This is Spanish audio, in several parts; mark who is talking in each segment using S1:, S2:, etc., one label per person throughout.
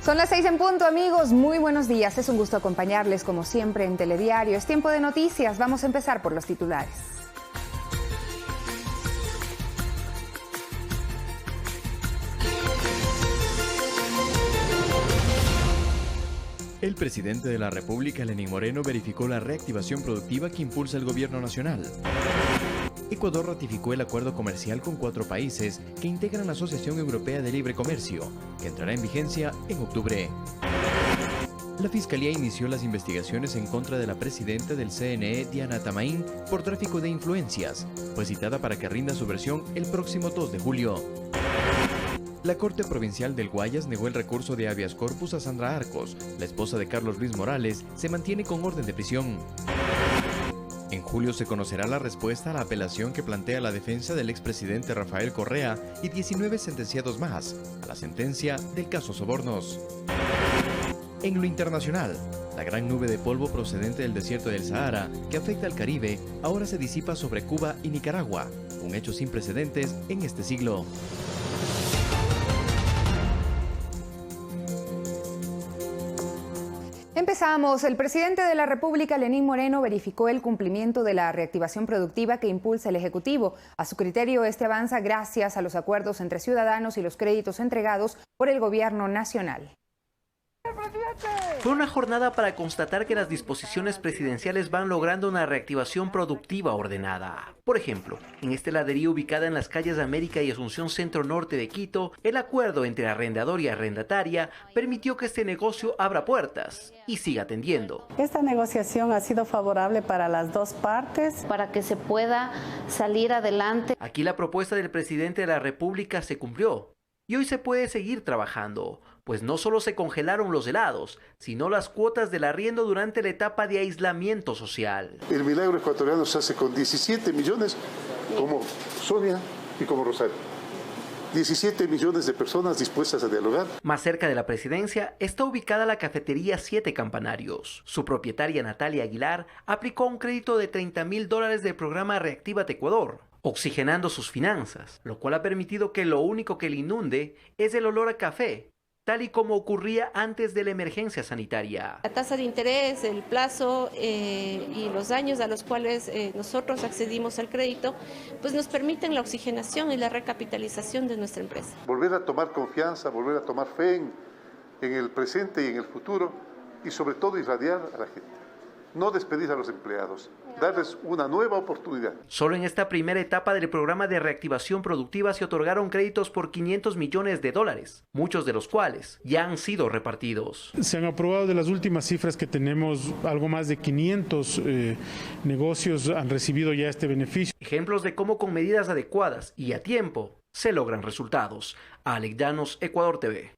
S1: Son las 6 en punto, amigos. Muy buenos días. Es un gusto acompañarles como siempre en Telediario. Es tiempo de noticias. Vamos a empezar por los titulares.
S2: El presidente de la República, Lenín Moreno, verificó la reactivación productiva que impulsa el gobierno nacional. Ecuador ratificó el acuerdo comercial con 4 países que integran la Asociación Europea de Libre Comercio, que entrará en vigencia en octubre. La Fiscalía inició las investigaciones en contra de la presidenta del CNE, Diana Tamain, por tráfico de influencias. Fue citada para que rinda su versión el próximo 2 de julio. La Corte Provincial del Guayas negó el recurso de habeas corpus a Sandra Arcos. La esposa de Carlos Luis Morales se mantiene con orden de prisión. En julio se conocerá la respuesta a la apelación que plantea la defensa del expresidente Rafael Correa y 19 sentenciados más a la sentencia del caso Sobornos. En lo internacional, la gran nube de polvo procedente del desierto del Sahara que afecta al Caribe ahora se disipa sobre Cuba y Nicaragua, un hecho sin precedentes en este siglo.
S1: Empezamos. El presidente de la República, Lenín Moreno, verificó el cumplimiento de la reactivación productiva que impulsa el Ejecutivo. A su criterio, este avanza gracias a los acuerdos entre ciudadanos y los créditos entregados por el Gobierno Nacional.
S3: Fue una jornada para constatar que las disposiciones presidenciales van logrando una reactivación productiva ordenada. Por ejemplo, en esta heladería ubicada en las calles América y Asunción Centro Norte de Quito, el acuerdo entre arrendador y arrendataria permitió que este negocio abra puertas y siga atendiendo.
S4: Esta negociación ha sido favorable para las dos partes.
S5: Para que se pueda salir adelante.
S3: Aquí la propuesta del presidente de la República se cumplió y hoy se puede seguir trabajando. Pues no solo se congelaron los helados, sino las cuotas del arriendo durante la etapa de aislamiento social.
S6: El milagro ecuatoriano se hace con 17 millones, como Sonia y como Rosario. 17 millones de personas dispuestas a dialogar.
S3: Más cerca de la presidencia está ubicada la cafetería 7 Campanarios. Su propietaria Natalia Aguilar aplicó un crédito de $30,000 del programa Reactívate Ecuador, oxigenando sus finanzas, lo cual ha permitido que lo único que le inunde es el olor a café, tal y como ocurría antes de la emergencia sanitaria.
S7: La tasa de interés, el plazo y los años a los cuales nosotros accedimos al crédito, pues nos permiten la oxigenación y la recapitalización de nuestra empresa.
S6: Volver a tomar confianza, volver a tomar fe en el presente y en el futuro, y sobre todo irradiar a la gente. No despedir a los empleados, darles una nueva oportunidad.
S3: Solo en esta primera etapa del programa de reactivación productiva se otorgaron créditos por $500 millones, muchos de los cuales ya han sido repartidos.
S8: Se han aprobado, de las últimas cifras que tenemos, algo más de 500 negocios han recibido ya este beneficio.
S3: Ejemplos de cómo con medidas adecuadas y a tiempo se logran resultados. Alex Llanos, Ecuador TV.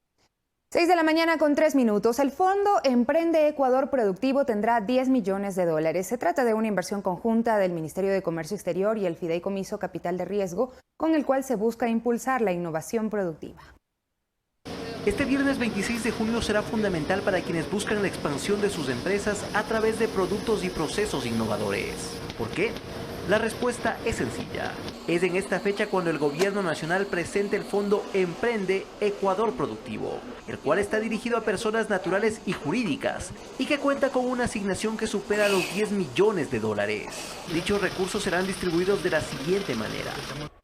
S1: 6 de la mañana con 3 minutos. El Fondo Emprende Ecuador Productivo tendrá $10 millones. Se trata de una inversión conjunta del Ministerio de Comercio Exterior y el Fideicomiso Capital de Riesgo, con el cual se busca impulsar la innovación productiva.
S3: Este viernes 26 de junio será fundamental para quienes buscan la expansión de sus empresas a través de productos y procesos innovadores. ¿Por qué? La respuesta es sencilla. Es en esta fecha cuando el Gobierno Nacional presenta el Fondo Emprende Ecuador Productivo, el cual está dirigido a personas naturales y jurídicas y que cuenta con una asignación que supera los $10 millones. Dichos recursos serán distribuidos de la siguiente manera: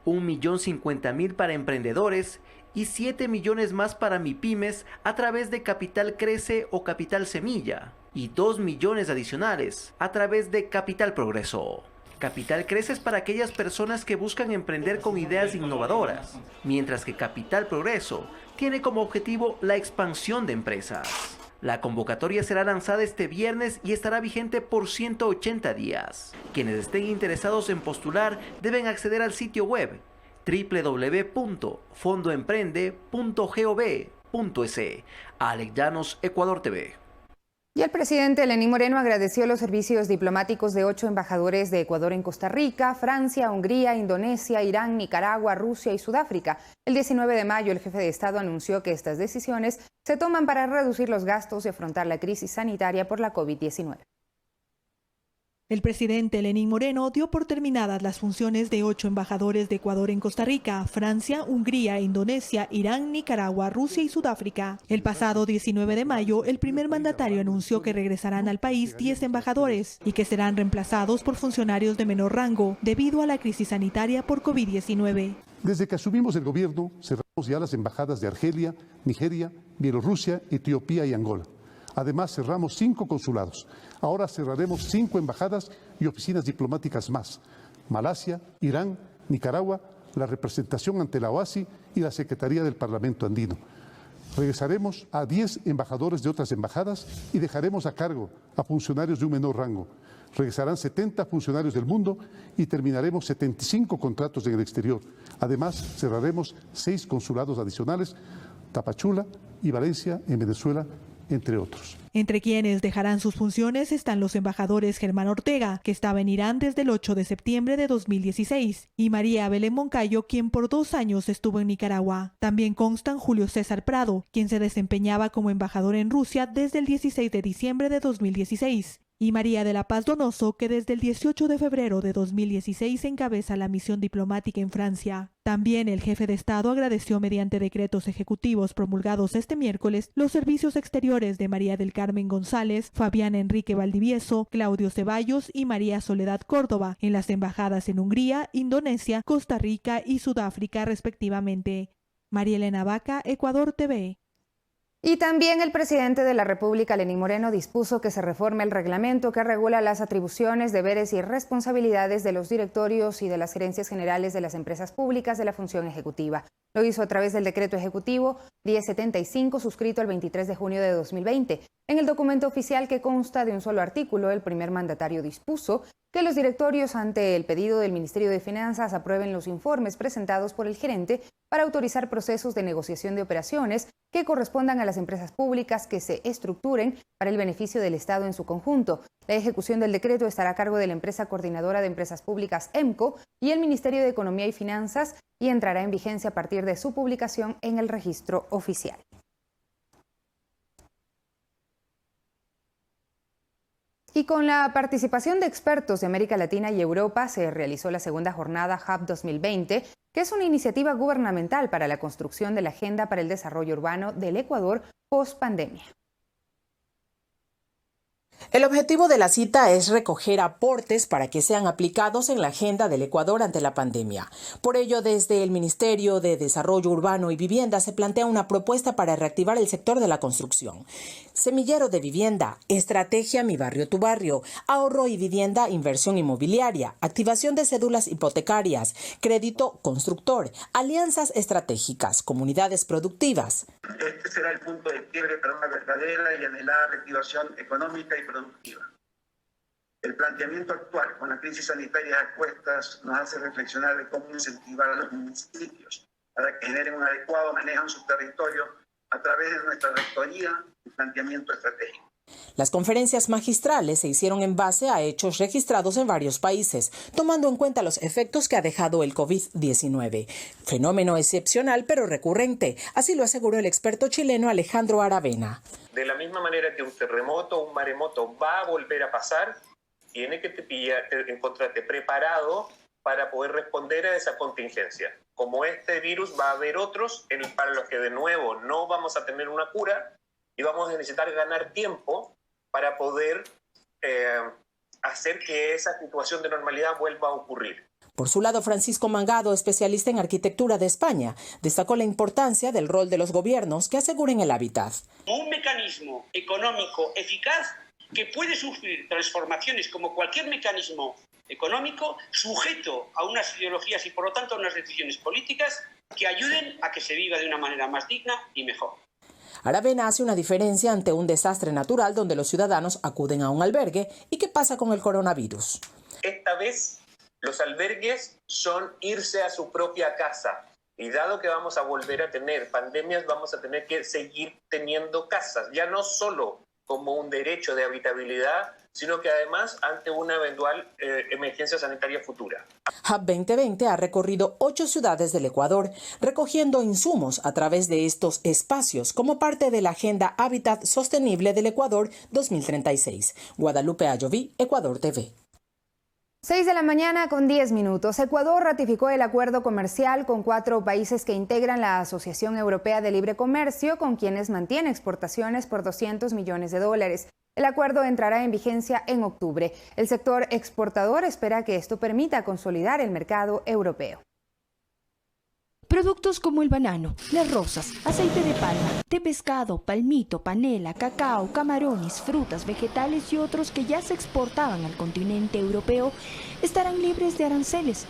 S3: 1.050.000 para emprendedores y 7 millones más para MIPYMES a través de Capital Crece o Capital Semilla, y 2 millones adicionales a través de Capital Progreso. Capital Crece es para aquellas personas que buscan emprender con ideas innovadoras, mientras que Capital Progreso tiene como objetivo la expansión de empresas. La convocatoria será lanzada este viernes y estará vigente por 180 días. Quienes estén interesados en postular deben acceder al sitio web www.fondoemprende.gov.es. Alex Llanos, Ecuador TV.
S1: Y el presidente Lenín Moreno agradeció los servicios diplomáticos de 8 embajadores de Ecuador en Costa Rica, Francia, Hungría, Indonesia, Irán, Nicaragua, Rusia y Sudáfrica. El 19 de mayo, el jefe de Estado anunció que estas decisiones se toman para reducir los gastos y afrontar la crisis sanitaria por la COVID-19.
S9: El presidente Lenín Moreno dio por terminadas las funciones de 8 embajadores de Ecuador en Costa Rica, Francia, Hungría, Indonesia, Irán, Nicaragua, Rusia y Sudáfrica. El pasado 19 de mayo, el primer mandatario anunció que regresarán al país 10 embajadores y que serán reemplazados por funcionarios de menor rango debido a la crisis sanitaria por COVID-19.
S6: Desde que asumimos el gobierno, cerramos ya las embajadas de Argelia, Nigeria, Bielorrusia, Etiopía y Angola. Además, cerramos 5 consulados. Ahora cerraremos 5 embajadas y oficinas diplomáticas más. Malasia, Irán, Nicaragua, la representación ante la OASI y la Secretaría del Parlamento Andino. Regresaremos a 10 embajadores de otras embajadas y dejaremos a cargo a funcionarios de un menor rango. Regresarán 70 funcionarios del mundo y terminaremos 75 contratos en el exterior. Además, cerraremos 6 consulados adicionales, Tapachula y Valencia en Venezuela, entre otros.
S9: Entre quienes dejarán sus funciones están los embajadores Germán Ortega, que estaba en Irán desde el 8 de septiembre de 2016, y María Belén Moncayo, quien por 2 años estuvo en Nicaragua. También constan Julio César Prado, quien se desempeñaba como embajador en Rusia desde el 16 de diciembre de 2016. Y María de la Paz Donoso, que desde el 18 de febrero de 2016 encabeza la misión diplomática en Francia. También el jefe de Estado agradeció mediante decretos ejecutivos promulgados este miércoles los servicios exteriores de María del Carmen González, Fabián Enrique Valdivieso, Claudio Ceballos y María Soledad Córdoba en las embajadas en Hungría, Indonesia, Costa Rica y Sudáfrica respectivamente. María Elena Vaca, Ecuador TV.
S1: Y también el presidente de la República, Lenín Moreno, dispuso que se reforme el reglamento que regula las atribuciones, deberes y responsabilidades de los directorios y de las gerencias generales de las empresas públicas de la función ejecutiva. Lo hizo a través del decreto ejecutivo 1075, suscrito el 23 de junio de 2020. En el documento oficial, que consta de un solo artículo, el primer mandatario dispuso que los directorios, ante el pedido del Ministerio de Finanzas, aprueben los informes presentados por el gerente para autorizar procesos de negociación de operaciones que correspondan a las empresas públicas que se estructuren para el beneficio del Estado en su conjunto. La ejecución del decreto estará a cargo de la empresa coordinadora de empresas públicas EMCO y el Ministerio de Economía y Finanzas, y entrará en vigencia a partir de su publicación en el registro oficial. Y con la participación de expertos de América Latina y Europa se realizó la segunda jornada Hub 2020, que es una iniciativa gubernamental para la construcción de la Agenda para el Desarrollo Urbano del Ecuador post-pandemia.
S10: El objetivo de la cita es recoger aportes para que sean aplicados en la agenda del Ecuador ante la pandemia. Por ello, desde el Ministerio de Desarrollo Urbano y Vivienda se plantea una propuesta para reactivar el sector de la construcción. Semillero de vivienda, estrategia Mi Barrio Tu Barrio, ahorro y vivienda, inversión inmobiliaria, activación de cédulas hipotecarias, crédito constructor, alianzas estratégicas, comunidades productivas.
S11: Este será el punto de quiebre para una verdadera y anhelada reactivación económica y productiva. El planteamiento actual, con la crisis sanitaria a cuestas, nos hace reflexionar de cómo incentivar a los municipios para que generen un adecuado manejo en su territorio a través de nuestra rectoría y planteamiento estratégico.
S10: Las conferencias magistrales se hicieron en base a hechos registrados en varios países, tomando en cuenta los efectos que ha dejado el COVID-19. Fenómeno excepcional pero recurrente, así lo aseguró el experto chileno Alejandro Aravena.
S12: De la misma manera que un terremoto o un maremoto va a volver a pasar, tiene que encontrarte preparado para poder responder a esa contingencia. Como este virus, va a haber otros para los que de nuevo no vamos a tener una cura y vamos a necesitar ganar tiempo para poder hacer que esa situación de normalidad vuelva a ocurrir.
S10: Por su lado, Francisco Mangado, especialista en arquitectura de España, destacó la importancia del rol de los gobiernos que aseguren el hábitat.
S13: Un mecanismo económico eficaz que puede sufrir transformaciones como cualquier mecanismo económico, sujeto a unas ideologías y por lo tanto a unas decisiones políticas que ayuden a que se viva de una manera más digna y mejor.
S10: Aravena hace una diferencia ante un desastre natural donde los ciudadanos acuden a un albergue. ¿Y qué pasa con el coronavirus?
S12: Esta vez los albergues son irse a su propia casa. Y dado que vamos a volver a tener pandemias, vamos a tener que seguir teniendo casas, ya no solo como un derecho de habitabilidad, sino que además ante una eventual emergencia sanitaria futura.
S10: Hub 2020 ha recorrido 8 ciudades del Ecuador, recogiendo insumos a través de estos espacios como parte de la Agenda Hábitat Sostenible del Ecuador 2036. Guadalupe Ayoví, Ecuador TV.
S1: 6 de la mañana con 10 minutos. Ecuador ratificó el acuerdo comercial con 4 países que integran la Asociación Europea de Libre Comercio, con quienes mantiene exportaciones por $200 millones. El acuerdo entrará en vigencia en octubre. El sector exportador espera que esto permita consolidar el mercado europeo.
S14: Productos como el banano, las rosas, aceite de palma, de pescado, palmito, panela, cacao, camarones, frutas, vegetales y otros que ya se exportaban al continente europeo estarán libres de aranceles,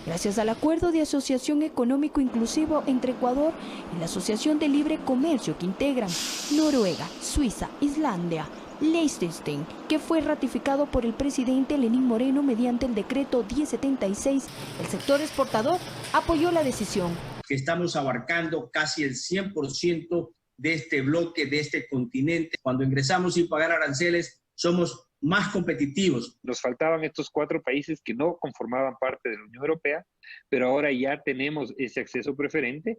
S14: gracias al Acuerdo de Asociación Económico Inclusivo entre Ecuador y la Asociación de Libre Comercio que integran Noruega, Suiza, Islandia, Liechtenstein, que fue ratificado por el presidente Lenín Moreno mediante el decreto 1076. El sector exportador apoyó la decisión.
S15: Estamos abarcando casi el 100% de este bloque, de este continente. Cuando ingresamos sin pagar aranceles, somos más competitivos.
S16: Nos faltaban estos 4 países que no conformaban parte de la Unión Europea, pero ahora ya tenemos ese acceso preferente,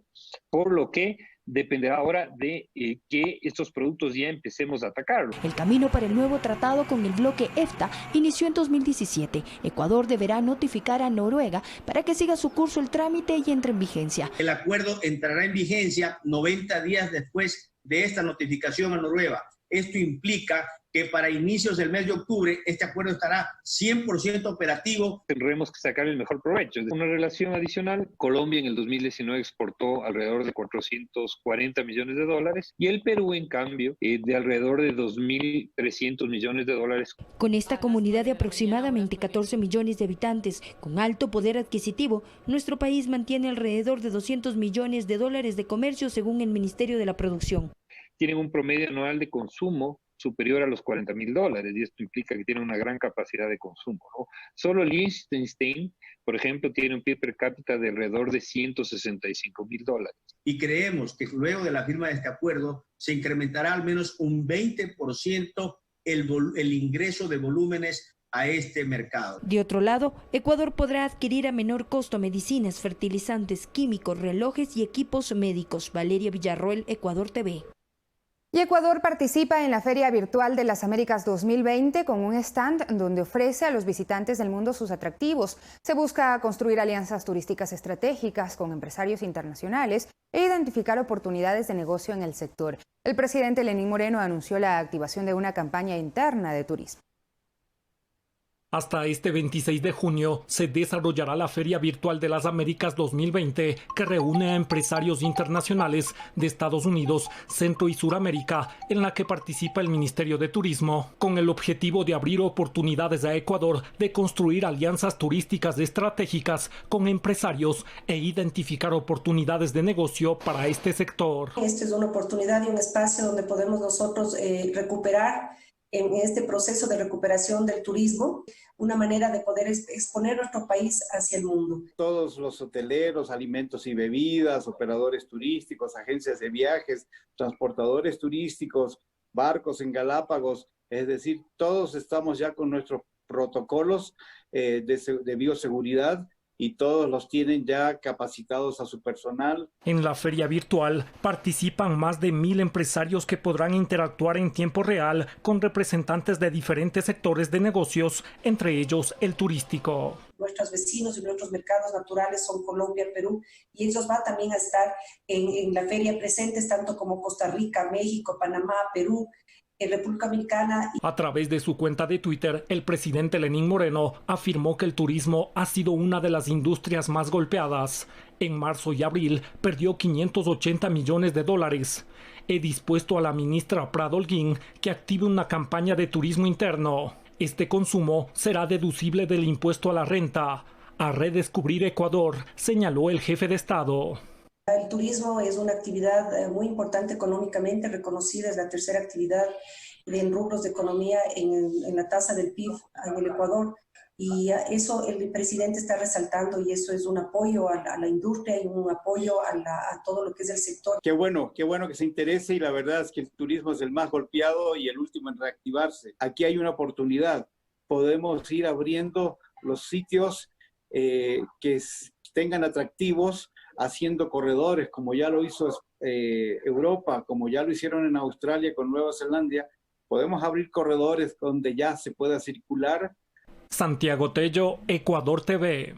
S16: por lo que dependerá ahora de que estos productos ya empecemos a atacarlos.
S14: El camino para el nuevo tratado con el bloque EFTA inició en 2017. Ecuador deberá notificar a Noruega para que siga su curso el trámite y entre en vigencia.
S15: El acuerdo entrará en vigencia 90 días después de esta notificación a Noruega. Esto implica que para inicios del mes de octubre este acuerdo estará 100% operativo.
S16: Tendremos que sacar el mejor provecho. Una relación adicional, Colombia en el 2019 exportó alrededor de $440 millones y el Perú, en cambio, de alrededor de $2.300 millones.
S14: Con esta comunidad de aproximadamente 14 millones de habitantes con alto poder adquisitivo, nuestro país mantiene alrededor de $200 millones de comercio según el Ministerio de la Producción.
S16: Tienen un promedio anual de consumo superior a los $40.000 y esto implica que tienen una gran capacidad de consumo, ¿no? Solo Liechtenstein, por ejemplo, tiene un PIB per cápita de alrededor de $165.000.
S15: Y creemos que luego de la firma de este acuerdo se incrementará al menos un 20% el ingreso de volúmenes a este mercado.
S14: De otro lado, Ecuador podrá adquirir a menor costo medicinas, fertilizantes, químicos, relojes y equipos médicos. Valeria Villarroel, Ecuador TV.
S1: Y Ecuador participa en la Feria Virtual de las Américas 2020 con un stand donde ofrece a los visitantes del mundo sus atractivos. Se busca construir alianzas turísticas estratégicas con empresarios internacionales e identificar oportunidades de negocio en el sector. El presidente Lenín Moreno anunció la activación de una campaña interna de turismo.
S17: Hasta este 26 de junio se desarrollará la Feria Virtual de las Américas 2020, que reúne a empresarios internacionales de Estados Unidos, Centro y Suramérica, en la que participa el Ministerio de Turismo, con el objetivo de abrir oportunidades a Ecuador de construir alianzas turísticas estratégicas con empresarios e identificar oportunidades de negocio para este sector.
S18: Esta es una oportunidad y un espacio donde podemos nosotros recuperar en este proceso de recuperación del turismo, una manera de poder exponer nuestro país hacia el mundo.
S19: Todos los hoteleros, alimentos y bebidas, operadores turísticos, agencias de viajes, transportadores turísticos, barcos en Galápagos, es decir, todos estamos ya con nuestros protocolos de bioseguridad y todos los tienen ya capacitados a su personal.
S17: En la feria virtual participan más de 1,000 empresarios que podrán interactuar en tiempo real con representantes de diferentes sectores de negocios, entre ellos el turístico.
S18: Nuestros vecinos y nuestros mercados naturales son Colombia, Perú, y ellos van también a estar en la feria presentes, tanto como Costa Rica, México, Panamá, Perú, en República Dominicana.
S17: A través de su cuenta de Twitter, el presidente Lenín Moreno afirmó que el turismo ha sido una de las industrias más golpeadas. En marzo y abril perdió $580 millones. He dispuesto a la ministra Prado Holguín que active una campaña de turismo interno. Este consumo será deducible del impuesto a la renta. A redescubrir Ecuador, señaló el jefe de Estado.
S18: El turismo es una actividad muy importante económicamente, reconocida, es la tercera actividad en rubros de economía en la tasa del PIB en el Ecuador. Y eso el presidente está resaltando, y eso es un apoyo a la industria y un apoyo a todo lo que es el sector.
S19: Qué bueno que se interese, y la verdad es que el turismo es el más golpeado y el último en reactivarse. Aquí hay una oportunidad. Podemos ir abriendo los sitios que tengan atractivos, haciendo corredores, como ya lo hizo Europa, como ya lo hicieron en Australia con Nueva Zelanda. Podemos abrir corredores donde ya se pueda circular
S17: Santiago Tello, Ecuador TV.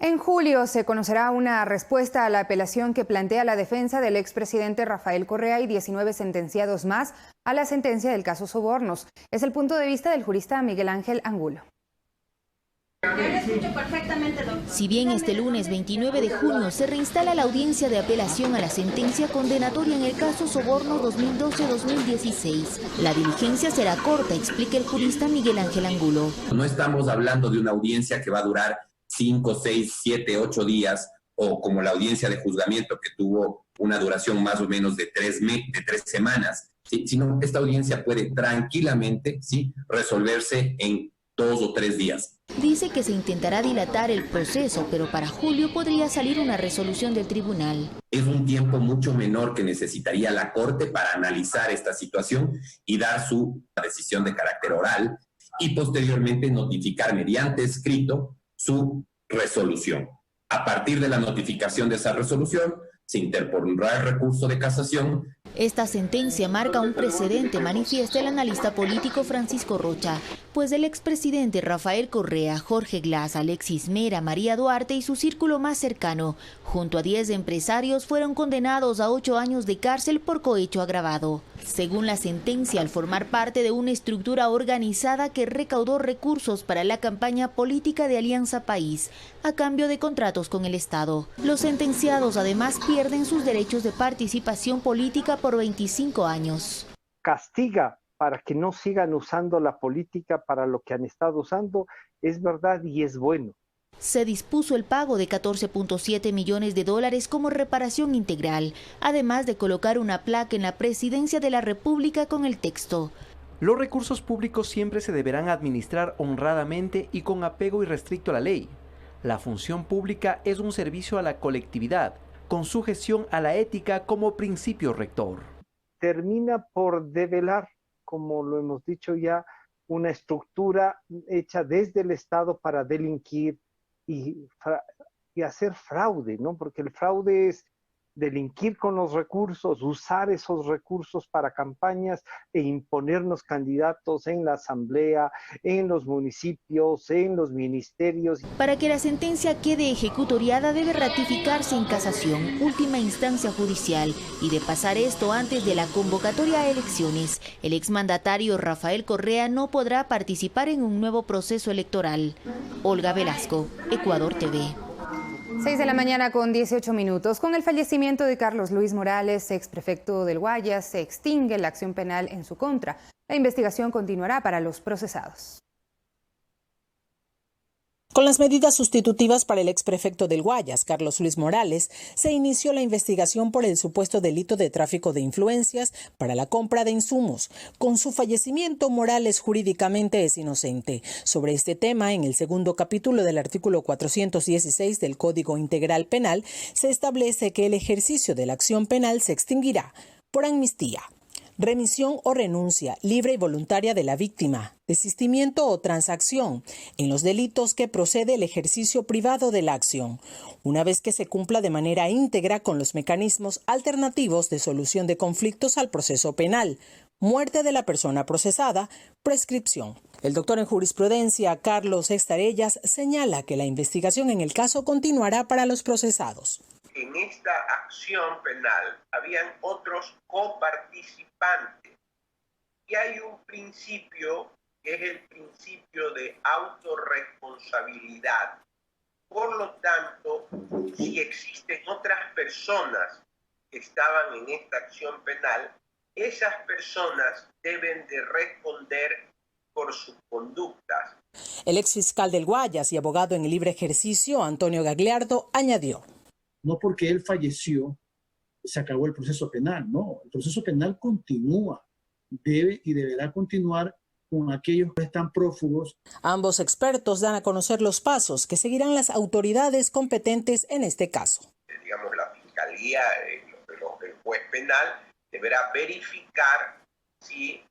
S1: En julio se conocerá una respuesta a la apelación que plantea la defensa del expresidente Rafael Correa y 19 sentenciados más a la sentencia del caso Sobornos. Es el punto de vista del jurista Miguel Ángel Angulo.
S14: Si bien este lunes 29 de junio se reinstala la audiencia de apelación a la sentencia condenatoria en el caso Soborno 2012-2016, la diligencia será corta, explica el jurista Miguel Ángel Angulo.
S20: No estamos hablando de una audiencia que va a durar 5, 6, 7, 8 días, o como la audiencia de juzgamiento que tuvo una duración más o menos de 3 semanas, ¿sí? Sino que esta audiencia puede tranquilamente, ¿sí?, resolverse en 2 o 3 días.
S14: Dice que se intentará dilatar el proceso, pero para julio podría salir una resolución del tribunal.
S20: Es un tiempo mucho menor que necesitaría la Corte para analizar esta situación y dar su decisión de carácter oral y posteriormente notificar mediante escrito su resolución. A partir de la notificación de esa resolución, se interpondrá el recurso de casación.
S14: Esta sentencia marca un precedente, manifiesta el analista político Francisco Rocha, pues el expresidente Rafael Correa, Jorge Glass, Alexis Mera, María Duarte y su círculo más cercano, junto a 10 empresarios, fueron condenados a 8 años de cárcel por cohecho agravado. Según la sentencia, al formar parte de una estructura organizada que recaudó recursos para la campaña política de Alianza País, a cambio de contratos con el Estado. Los sentenciados además pierden sus derechos de participación política por 25 años.
S21: Castiga para que no sigan usando la política para lo que han estado usando, es verdad y es bueno.
S14: Se dispuso el pago de 14.7 millones de dólares como reparación integral, además de colocar una placa en la Presidencia de la República con el texto:
S3: los recursos públicos siempre se deberán administrar honradamente y con apego irrestricto a la ley. La función pública es un servicio a la colectividad, con sujeción a la ética como principio rector.
S21: Termina por develar, como lo hemos dicho ya, una estructura hecha desde el Estado para delinquir y hacer fraude, ¿no? Porque el fraude es delinquir con los recursos, usar esos recursos para campañas e imponernos candidatos en la asamblea, en los municipios, en los ministerios.
S14: Para que la sentencia quede ejecutoriada debe ratificarse en casación, última instancia judicial, y de pasar esto antes de la convocatoria a elecciones, el exmandatario Rafael Correa no podrá participar en un nuevo proceso electoral. Olga Velasco, Ecuador TV.
S1: 6 de la mañana con 18 minutos. Con el fallecimiento de Carlos Luis Morales, exprefecto del Guayas, se extingue la acción penal en su contra. La investigación continuará para los procesados.
S10: Con las medidas sustitutivas para el exprefecto del Guayas, Carlos Luis Morales, se inició la investigación por el supuesto delito de tráfico de influencias para la compra de insumos. Con su fallecimiento, Morales jurídicamente es inocente. Sobre este tema, en el segundo capítulo del artículo 416 del Código Integral Penal, se establece que el ejercicio de la acción penal se extinguirá por amnistía, remisión o renuncia libre y voluntaria de la víctima, desistimiento o transacción en los delitos que procede el ejercicio privado de la acción, una vez que se cumpla de manera íntegra con los mecanismos alternativos de solución de conflictos al proceso penal, muerte de la persona procesada, prescripción. El doctor en jurisprudencia Carlos Estarellas señala que la investigación en el caso continuará para los procesados.
S22: En esta acción penal habían otros coparticipantes y hay un principio que es el principio de autorresponsabilidad. Por lo tanto, si existen otras personas que estaban en esta acción penal, esas personas deben de responder por sus conductas.
S10: El exfiscal del Guayas y abogado en el libre ejercicio, Antonio Gagliardo, añadió:
S23: no porque él falleció, se acabó el proceso penal, no. El proceso penal continúa, debe y deberá continuar con aquellos que están prófugos.
S10: Ambos expertos dan a conocer los pasos que seguirán las autoridades competentes en este caso.
S22: Digamos, la Fiscalía, el juez penal, deberá verificar si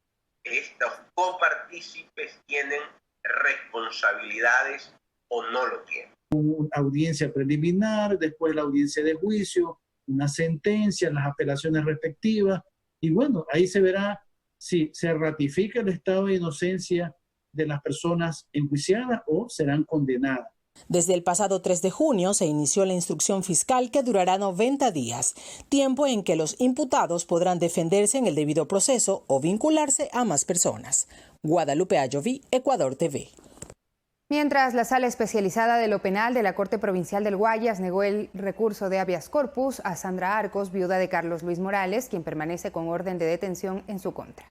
S22: estos copartícipes tienen responsabilidades o no lo tienen.
S23: una audiencia preliminar, después la audiencia de juicio, una sentencia, las apelaciones respectivas, y bueno, ahí se verá si se ratifica el estado de inocencia de las personas enjuiciadas o serán condenadas.
S10: Desde el pasado 3 de junio se inició la instrucción fiscal que durará 90 días, tiempo en que los imputados podrán defenderse en el debido proceso o vincularse a más personas. Guadalupe Ayoví, Ecuador TV.
S1: Mientras la Sala Especializada de lo Penal de la Corte Provincial del Guayas negó el recurso de habeas corpus a Sandra Arcos, viuda de Carlos Luis Morales, quien permanece con orden de detención en su contra.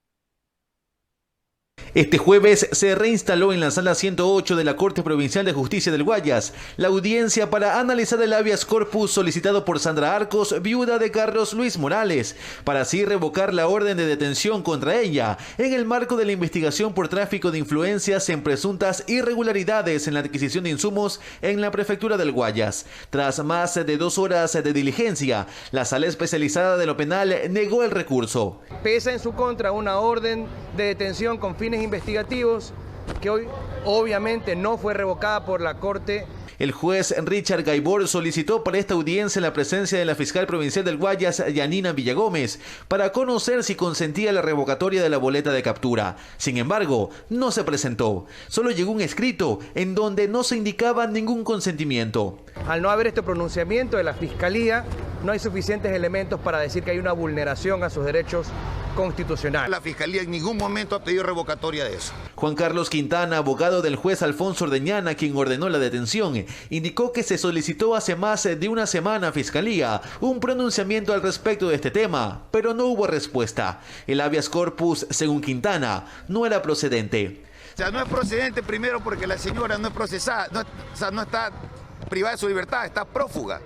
S2: Este jueves se reinstaló en la Sala 108 de la Corte Provincial de Justicia del Guayas la audiencia para analizar el habeas corpus solicitado por Sandra Arcos, viuda de Carlos Luis Morales, para así revocar la orden de detención contra ella en el marco de la investigación por tráfico de influencias en presuntas irregularidades en la adquisición de insumos en la Prefectura del Guayas. Tras más de 2 horas de diligencia, la Sala Especializada de lo Penal negó el recurso.
S4: Pesa en su contra una orden de detención con fines investigativos que hoy obviamente no fue revocada por la Corte.
S2: El juez Richard Gaibor solicitó para esta audiencia la presencia de la fiscal provincial del Guayas, Yanina Villagómez, para conocer si consentía la revocatoria de la boleta de captura. Sin embargo, no se presentó. Solo llegó un escrito en donde no se indicaba ningún consentimiento.
S4: Al no haber este pronunciamiento de la Fiscalía, no hay suficientes elementos para decir que hay una vulneración a sus derechos constitucionales.
S5: La Fiscalía en ningún momento ha pedido revocatoria de eso.
S2: Juan Carlos Quintana, abogado del juez Alfonso Ordeñana, quien ordenó la detención, indicó que se solicitó hace más de una semana a Fiscalía un pronunciamiento al respecto de este tema, pero no hubo respuesta. El habeas corpus, según Quintana, no era procedente.
S5: O sea, no es procedente primero porque la señora no es procesada, no está privada de su libertad, está prófuga.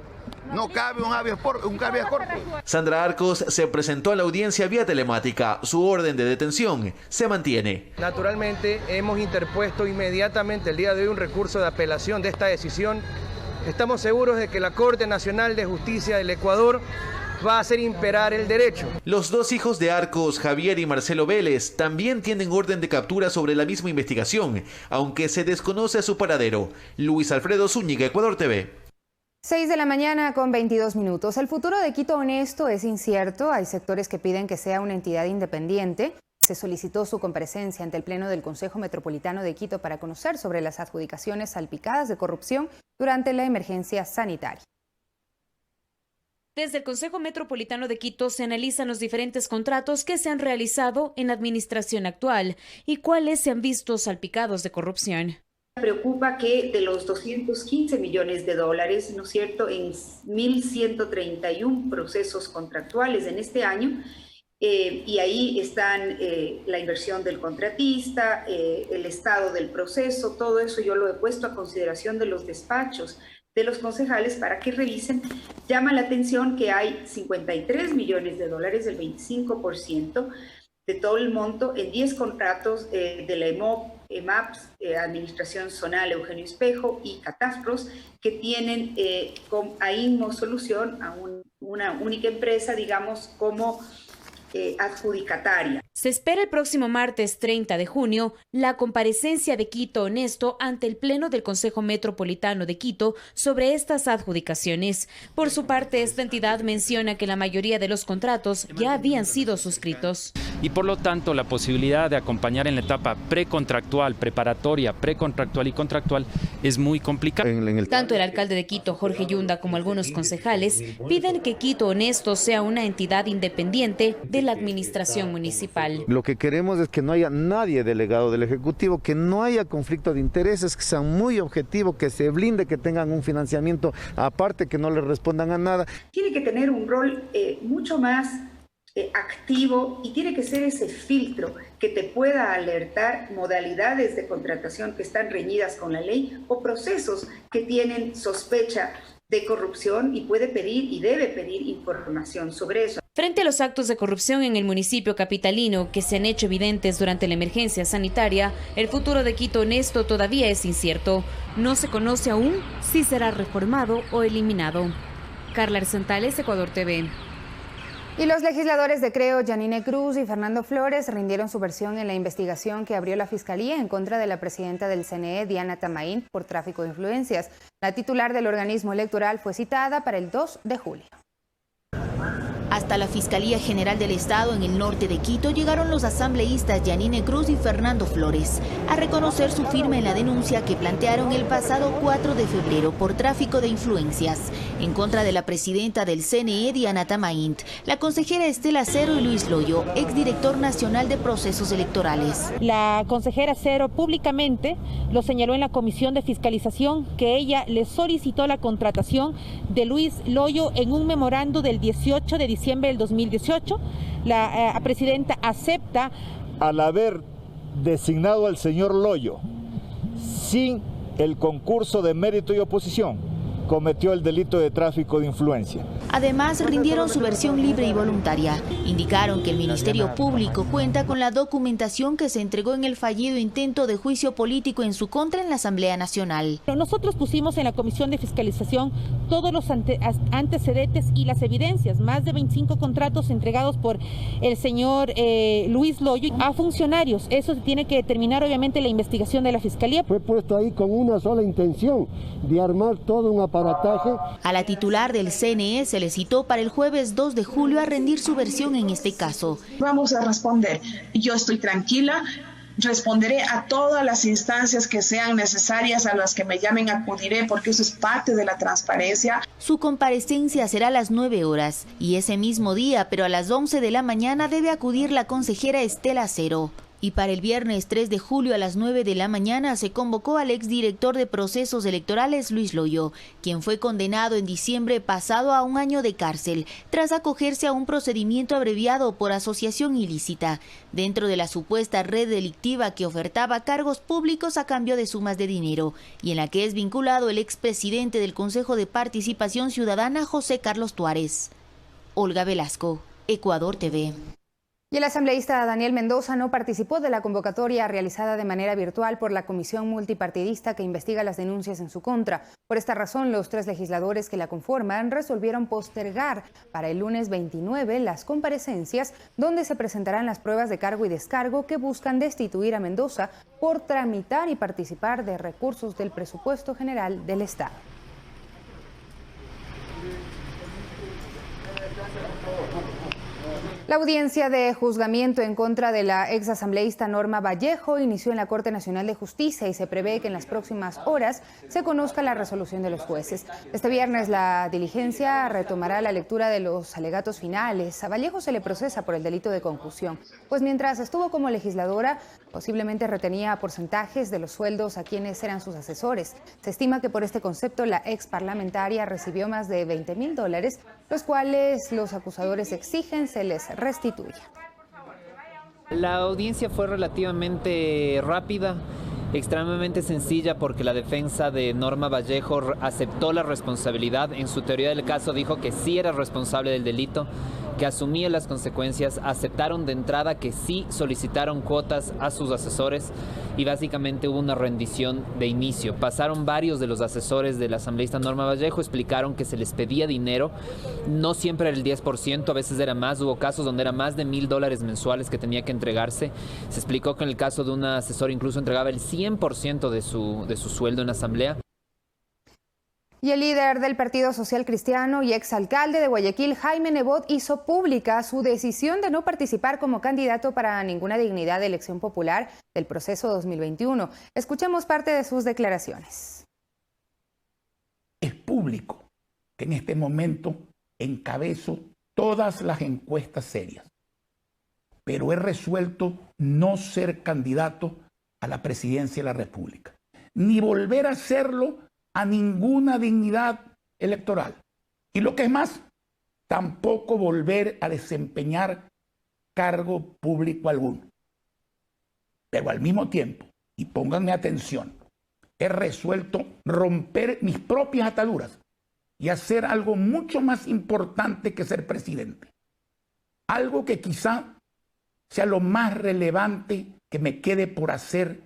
S5: No cabe un habeas corpus.
S2: Sandra Arcos se presentó a la audiencia vía telemática. Su orden de detención se mantiene.
S4: Naturalmente, hemos interpuesto inmediatamente el día de hoy un recurso de apelación de esta decisión. Estamos seguros de que la Corte Nacional de Justicia del Ecuador va a hacer imperar el derecho.
S2: Los 2 hijos de Arcos, Javier y Marcelo Vélez, también tienen orden de captura sobre la misma investigación, aunque se desconoce su paradero. Luis Alfredo Zúñiga, Ecuador TV.
S1: 6 de la mañana con 22 minutos. El futuro de Quito Honesto es incierto. Hay sectores que piden que sea una entidad independiente. Se solicitó su comparecencia ante el Pleno del Consejo Metropolitano de Quito para conocer sobre las adjudicaciones salpicadas de corrupción durante la emergencia sanitaria.
S24: Desde el Consejo Metropolitano de Quito se analizan los diferentes contratos que se han realizado en la administración actual y cuáles se han visto salpicados de corrupción.
S25: Preocupa que de los 215 millones de dólares, ¿no es cierto?, en 1.131 procesos contractuales en este año, y ahí están la inversión del contratista, el estado del proceso, todo eso yo lo he puesto a consideración de los despachos de los concejales para que revisen. Llama la atención que hay 53 millones de dólares, el 25% de todo el monto, en 10 contratos de la EMAPS, Administración Zonal Eugenio Espejo y Catastros, que tienen con AINMO Solución a una única empresa, digamos, como adjudicataria.
S24: Se espera el próximo martes 30 de junio la comparecencia de Quito Honesto ante el Pleno del Consejo Metropolitano de Quito sobre estas adjudicaciones. Por su parte, esta entidad menciona que la mayoría de los contratos ya habían sido suscritos.
S26: Y por lo tanto, la posibilidad de acompañar en la etapa precontractual, preparatoria, precontractual y contractual es muy complicada.
S24: Tanto el alcalde de Quito, Jorge Yunda, como algunos concejales piden que Quito Honesto sea una entidad independiente de la administración municipal.
S27: Lo que queremos es que no haya nadie delegado del Ejecutivo, que no haya conflicto de intereses, que sean muy objetivos, que se blinde, que tengan un financiamiento aparte, que no les respondan a nada.
S25: Tiene que tener un rol mucho más activo y tiene que ser ese filtro que te pueda alertar modalidades de contratación que están reñidas con la ley o procesos que tienen sospecha de corrupción y puede pedir y debe pedir información sobre eso.
S24: Frente a los actos de corrupción en el municipio capitalino que se han hecho evidentes durante la emergencia sanitaria, el futuro de Quito Honesto todavía es incierto. No se conoce aún si será reformado o eliminado. Carla Arzentales, Ecuador TV.
S1: Y los legisladores de Creo, Yanine Cruz y Fernando Flores, rindieron su versión en la investigación que abrió la Fiscalía en contra de la presidenta del CNE, Diana Tamaín, por tráfico de influencias. La titular del organismo electoral fue citada para el 2 de julio.
S14: Hasta la Fiscalía General del Estado en el norte de Quito llegaron los asambleístas Yanine Cruz y Fernando Flores a reconocer su firma en la denuncia que plantearon el pasado 4 de febrero por tráfico de influencias en contra de la presidenta del CNE, Diana Tamaín, la consejera Estela Cero y Luis Loyo, exdirector nacional de procesos electorales.
S6: La consejera Cero públicamente lo señaló en la comisión de fiscalización que ella le solicitó la contratación de Luis Loyo en un memorando del 18 de diciembre del 2018. La presidenta acepta.
S7: Al haber designado al señor Loyo sin el concurso de mérito y oposición, cometió el delito de tráfico de influencia.
S14: Además, rindieron su versión libre y voluntaria. Indicaron que el Ministerio Público cuenta con la documentación que se entregó en el fallido intento de juicio político en su contra en la Asamblea Nacional.
S6: Nosotros pusimos en la comisión de fiscalización todos los antecedentes y las evidencias, más de 25 contratos entregados por el señor Luis Loyo a funcionarios. Eso se tiene que determinar obviamente la investigación de la Fiscalía.
S8: Fue puesto ahí con una sola intención, de armar todo un aparataje.
S14: A la titular del CNE se le citó para el jueves 2 de julio a rendir su versión en este caso.
S9: Vamos a responder. Yo estoy tranquila. Responderé a todas las instancias que sean necesarias, a las que me llamen acudiré, porque eso es parte de la transparencia.
S14: Su comparecencia será a las 9 horas y ese mismo día, pero a las 11 de la mañana debe acudir la consejera Estela Cero. Y para el viernes 3 de julio a las 9 de la mañana se convocó al exdirector de procesos electorales Luis Loyo, quien fue condenado en diciembre pasado a 1 año de cárcel tras acogerse a un procedimiento abreviado por asociación ilícita dentro de la supuesta red delictiva que ofertaba cargos públicos a cambio de sumas de dinero y en la que es vinculado el expresidente del Consejo de Participación Ciudadana José Carlos Tuárez. Olga Velasco, Ecuador TV.
S1: Y el asambleísta Daniel Mendoza no participó de la convocatoria realizada de manera virtual por la comisión multipartidista que investiga las denuncias en su contra. Por esta razón, los 3 legisladores que la conforman resolvieron postergar para el lunes 29 las comparecencias donde se presentarán las pruebas de cargo y descargo que buscan destituir a Mendoza por tramitar y participar de recursos del presupuesto general del Estado. La audiencia de juzgamiento en contra de la exasambleísta Norma Vallejo inició en la Corte Nacional de Justicia y se prevé que en las próximas horas se conozca la resolución de los jueces. Este viernes la diligencia retomará la lectura de los alegatos finales. A Vallejo se le procesa por el delito de concusión, pues mientras estuvo como legisladora posiblemente retenía porcentajes de los sueldos a quienes eran sus asesores. Se estima que por este concepto la ex parlamentaria recibió más de $20.000, los cuales los acusadores exigen se les restituya.
S11: La audiencia fue relativamente rápida, extremadamente sencilla porque la defensa de Norma Vallejo aceptó la responsabilidad. En su teoría del caso dijo que sí era responsable del delito, que asumía las consecuencias, aceptaron de entrada que sí solicitaron cuotas a sus asesores y básicamente hubo una rendición de inicio. Pasaron varios de los asesores de la asambleísta Norma Vallejo, explicaron que se les pedía dinero, no siempre era el 10%, a veces era más, hubo casos donde era más de $1,000 mensuales que tenía que entregarse. Se explicó que en el caso de una asesora incluso entregaba el 100% de su sueldo en asamblea.
S1: Y el líder del Partido Social Cristiano y exalcalde de Guayaquil, Jaime Nebot, hizo pública su decisión de no participar como candidato para ninguna dignidad de elección popular del proceso 2021. Escuchemos parte de sus declaraciones.
S12: Es público que en este momento encabezo todas las encuestas serias, pero he resuelto no ser candidato a la presidencia de la República, ni volver a hacerlo a ninguna dignidad electoral. Y lo que es más, tampoco volver a desempeñar cargo público alguno. Pero al mismo tiempo, y pónganme atención, he resuelto romper mis propias ataduras y hacer algo mucho más importante que ser presidente. Algo que quizá sea lo más relevante que me quede por hacer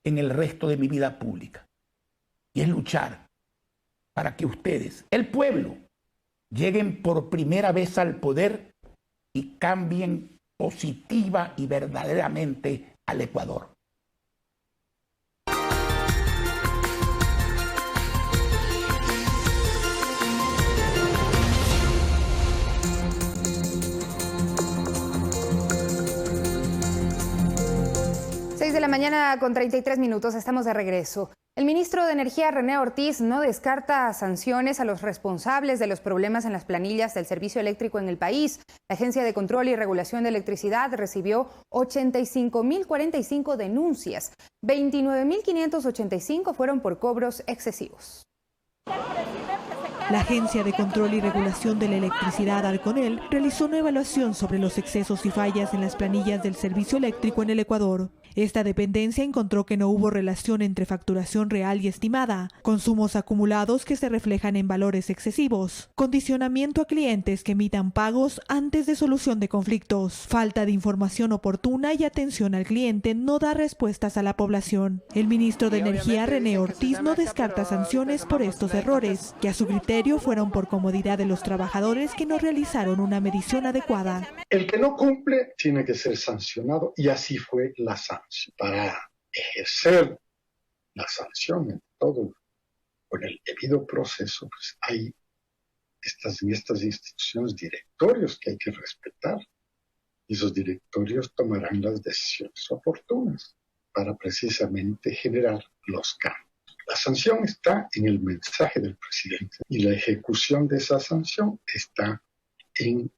S12: en el resto de mi vida pública. Y es luchar para que ustedes, el pueblo, lleguen por primera vez al poder y cambien positiva y verdaderamente al Ecuador.
S1: De la mañana con 33 minutos, estamos de regreso. El ministro de Energía, René Ortiz, no descarta sanciones a los responsables de los problemas en las planillas del servicio eléctrico en el país. La Agencia de Control y Regulación de Electricidad recibió 85.045 denuncias. 29.585 fueron por cobros excesivos.
S13: La Agencia de Control y Regulación de la Electricidad, Arconel, realizó una evaluación sobre los excesos y fallas en las planillas del servicio eléctrico en el Ecuador. Esta dependencia encontró que no hubo relación entre facturación real y estimada, consumos acumulados que se reflejan en valores excesivos, condicionamiento a clientes que emitan pagos antes de solución de conflictos, falta de información oportuna y atención al cliente no da respuestas a la población. El ministro de Energía, René Ortiz, no descarta sanciones por estos errores, que a su criterio fueron por comodidad de los trabajadores que no realizaron una medición adecuada.
S15: El que no cumple tiene que ser sancionado y así fue la sanción. Para ejercer la sanción en todo con el debido proceso, pues hay en estas instituciones directorios que hay que respetar y esos directorios tomarán las decisiones oportunas para precisamente generar los cambios. La sanción está en el mensaje del presidente y la ejecución de esa sanción está en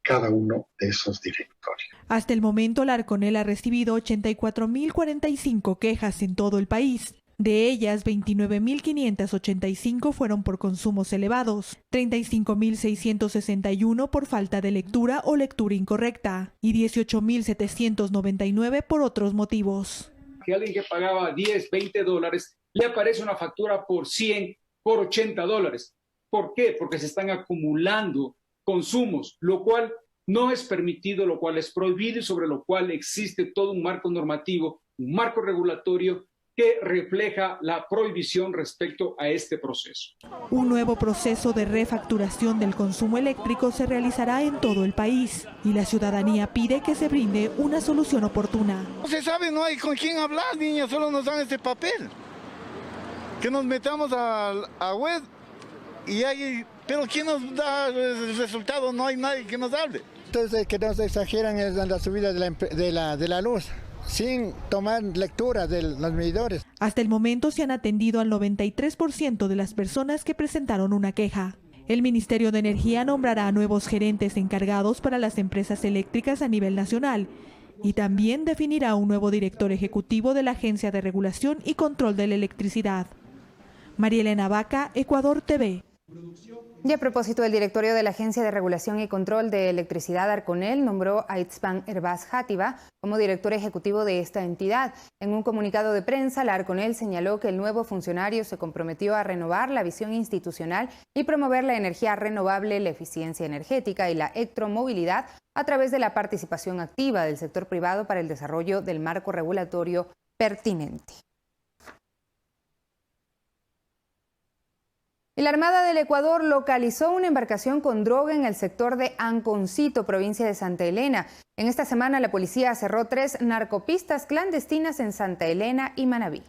S15: cada uno de esos directorios.
S13: Hasta el momento, la Arconel ha recibido 84.045 quejas en todo el país. De ellas, 29.585 fueron por consumos elevados, 35.661 por falta de lectura o lectura incorrecta y 18.799 por otros motivos.
S16: Que alguien que pagaba 10, 20 dólares, le aparece una factura por 100, por 80 dólares. ¿Por qué? Porque se están acumulando consumos, lo cual no es permitido, lo cual es prohibido y sobre lo cual existe todo un marco normativo, un marco regulatorio que refleja la prohibición respecto a este proceso.
S13: Un nuevo proceso de refacturación del consumo eléctrico se realizará en todo el país y la ciudadanía pide que se brinde una solución oportuna.
S27: No se sabe, no hay con quién hablar, niña, solo nos dan este papel. Que nos metamos a web y hay... Pero ¿quién nos da el resultado? No hay nadie que nos hable.
S8: Entonces, que nos exageran es la subida de la luz, sin tomar lectura de los medidores.
S13: Hasta el momento se han atendido al 93% de las personas que presentaron una queja. El Ministerio de Energía nombrará a nuevos gerentes encargados para las empresas eléctricas a nivel nacional y también definirá un nuevo director ejecutivo de la Agencia de Regulación y Control de la Electricidad. María Elena Vaca, Ecuador TV.
S1: Y a propósito, el directorio de la Agencia de Regulación y Control de Electricidad, Arconel, nombró a Itzpan Herbaz Játiva como director ejecutivo de esta entidad. En un comunicado de prensa, la Arconel señaló que el nuevo funcionario se comprometió a renovar la visión institucional y promover la energía renovable, la eficiencia energética y la electromovilidad a través de la participación activa del sector privado para el desarrollo del marco regulatorio pertinente. Y la Armada del Ecuador localizó una embarcación con droga en el sector de Anconcito, provincia de Santa Elena. En esta semana la policía cerró 3 narcopistas clandestinas en Santa Elena y Manabí.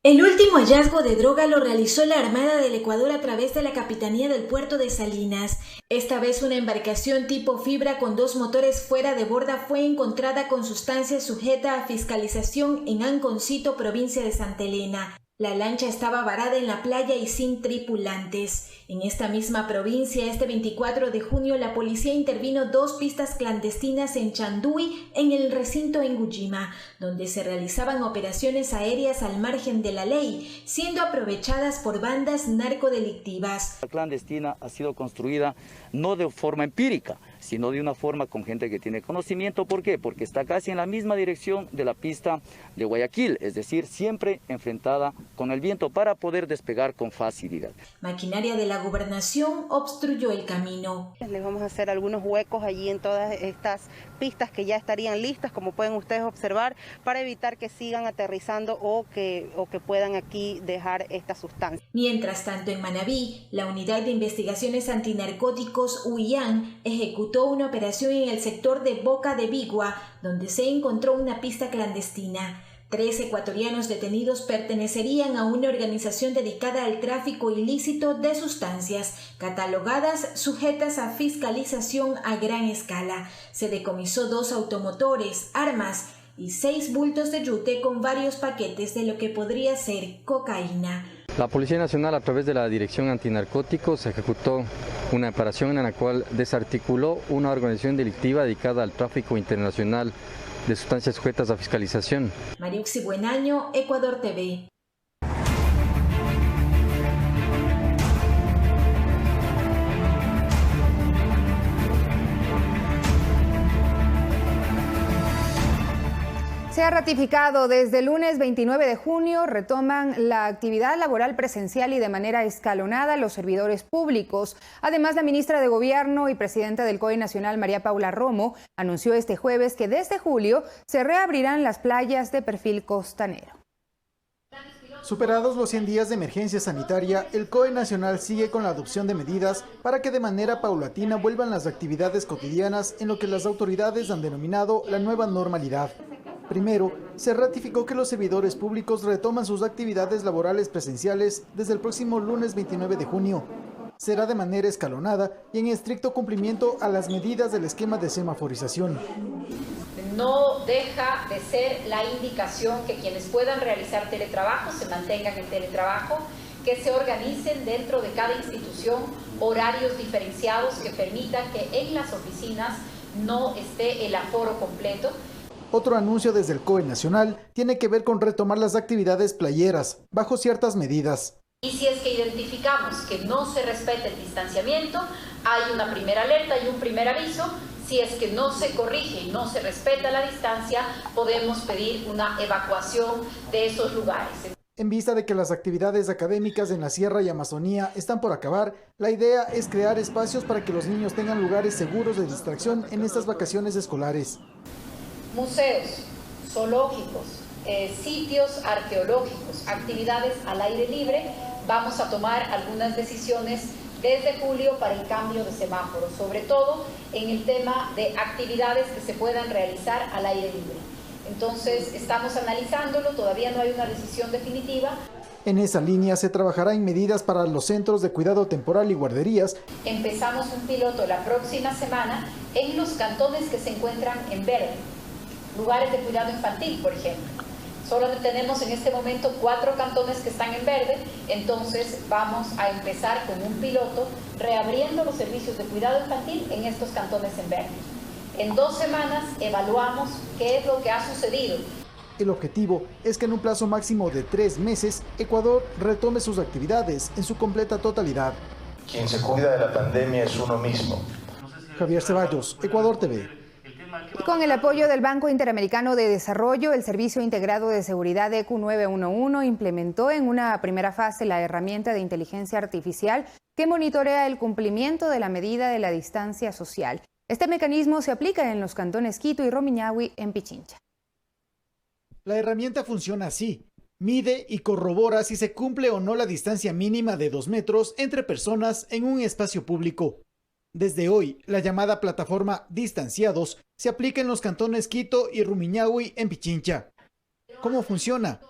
S17: El último hallazgo de droga lo realizó la Armada del Ecuador a través de la Capitanía del Puerto de Salinas. Esta vez una embarcación tipo fibra con 2 motores fuera de borda fue encontrada con sustancia sujeta a fiscalización en Anconcito, provincia de Santa Elena. La lancha estaba varada en la playa y sin tripulantes. En esta misma provincia, este 24 de junio, la policía intervino 2 pistas clandestinas en Chanduy, en el recinto en Gujima, donde se realizaban operaciones aéreas al margen de la ley, siendo aprovechadas por bandas narcodelictivas.
S18: La clandestina ha sido construida no de forma empírica, sino de una forma con gente que tiene conocimiento. ¿Por qué? Porque está casi en la misma dirección de la pista de Guayaquil, es decir, siempre enfrentada con el viento para poder despegar con facilidad.
S17: Maquinaria de la gobernación obstruyó el camino.
S3: Les vamos a hacer algunos huecos allí en todas estas pistas que ya estarían listas, como pueden ustedes observar, para evitar que sigan aterrizando o que puedan aquí dejar esta sustancia.
S17: Mientras tanto, en Manabí, la Unidad de Investigaciones Antinarcóticos UIAN ejecutó una operación en el sector de Boca de Bigua, donde se encontró una pista clandestina. 3 ecuatorianos detenidos pertenecerían a una organización dedicada al tráfico ilícito de sustancias, catalogadas sujetas a fiscalización a gran escala. Se decomisó 2 automotores, armas y 6 bultos de yute con varios paquetes de lo que podría ser cocaína.
S10: La Policía Nacional, a través de la Dirección Antinarcóticos, ejecutó una operación en la cual desarticuló una organización delictiva dedicada al tráfico internacional de sustancias sujetas a fiscalización.
S17: Mariuxi Buenaño, Ecuador TV.
S1: Se ha ratificado desde el lunes 29 de junio, retoman la actividad laboral presencial y de manera escalonada los servidores públicos. Además, la ministra de Gobierno y presidenta del COE Nacional, María Paula Romo, anunció este jueves que desde julio se reabrirán las playas de perfil costanero.
S19: Superados los 100 días de emergencia sanitaria, el COE Nacional sigue con la adopción de medidas para que de manera paulatina vuelvan las actividades cotidianas en lo que las autoridades han denominado la nueva normalidad. Primero, se ratificó que los servidores públicos retoman sus actividades laborales presenciales desde el próximo lunes 29 de junio. Será de manera escalonada y en estricto cumplimiento a las medidas del esquema de semaforización.
S20: No deja de ser la indicación que quienes puedan realizar teletrabajo se mantengan en teletrabajo, que se organicen dentro de cada institución horarios diferenciados que permitan que en las oficinas no esté el aforo completo.
S19: Otro anuncio desde el COE Nacional tiene que ver con retomar las actividades playeras, bajo ciertas medidas.
S20: Y si es que identificamos que no se respeta el distanciamiento, hay una primera alerta y un primer aviso. Si es que no se corrige y no se respeta la distancia, podemos pedir una evacuación de esos lugares.
S19: En vista de que las actividades académicas en la Sierra y Amazonía están por acabar, la idea es crear espacios para que los niños tengan lugares seguros de distracción en estas vacaciones escolares.
S20: Museos, zoológicos, sitios arqueológicos, actividades al aire libre, vamos a tomar algunas decisiones desde julio para el cambio de semáforo, sobre todo en el tema de actividades que se puedan realizar al aire libre. Entonces, estamos analizándolo, todavía no hay una decisión definitiva.
S19: En esa línea se trabajará en medidas para los centros de cuidado temporal y guarderías.
S20: Empezamos un piloto la próxima semana en los cantones que se encuentran en verde, lugares de cuidado infantil, por ejemplo. Solo tenemos en este momento 4 cantones que están en verde, entonces vamos a empezar con un piloto reabriendo los servicios de cuidado infantil en estos cantones en verde. En 2 semanas evaluamos qué es lo que ha sucedido.
S19: El objetivo es que en un plazo máximo de 3 meses, Ecuador retome sus actividades en su completa totalidad.
S21: Quien se cuida de la pandemia es uno mismo.
S19: Javier Ceballos, Ecuador TV.
S1: Con el apoyo del Banco Interamericano de Desarrollo, el Servicio Integrado de Seguridad EQ911 implementó en una primera fase la herramienta de inteligencia artificial que monitorea el cumplimiento de la medida de la distancia social. Este mecanismo se aplica en los cantones Quito y Rumiñahui en Pichincha.
S19: La herramienta funciona así. Mide y corrobora si se cumple o no la distancia mínima de 2 metros entre personas en un espacio público. Desde hoy, la llamada plataforma Distanciados se aplica en los cantones Quito y Rumiñahui en Pichincha. ¿Cómo funciona?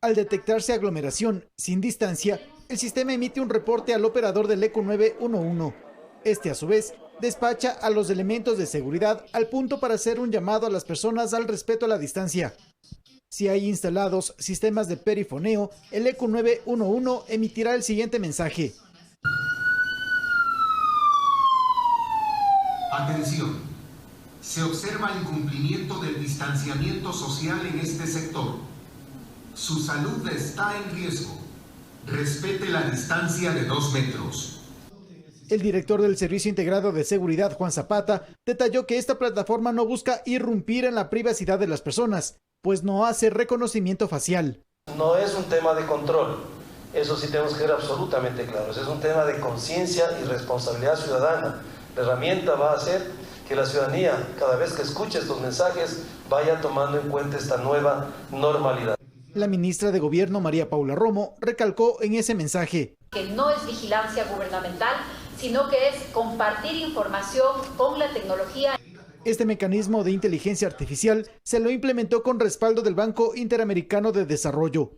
S19: Al detectarse aglomeración sin distancia, el sistema emite un reporte al operador del EQ911. Este, a su vez, despacha a los elementos de seguridad al punto para hacer un llamado a las personas al respeto a la distancia. Si hay instalados sistemas de perifoneo, el EQ911 emitirá el siguiente mensaje.
S22: Atención, se observa incumplimiento del distanciamiento social en este sector. Su salud está en riesgo. Respete la distancia de 2 metros.
S19: El director del Servicio Integrado de Seguridad, Juan Zapata, detalló que esta plataforma no busca irrumpir en la privacidad de las personas, pues no hace reconocimiento facial.
S21: No es un tema de control, eso sí tenemos que ser absolutamente claros, es un tema de conciencia y responsabilidad ciudadana. La herramienta va a hacer que la ciudadanía, cada vez que escuche estos mensajes, vaya tomando en cuenta esta nueva normalidad.
S19: La ministra de Gobierno, María Paula Romo, recalcó en ese mensaje
S20: que no es vigilancia gubernamental, sino que es compartir información con la tecnología.
S19: Este mecanismo de inteligencia artificial se lo implementó con respaldo del Banco Interamericano de Desarrollo.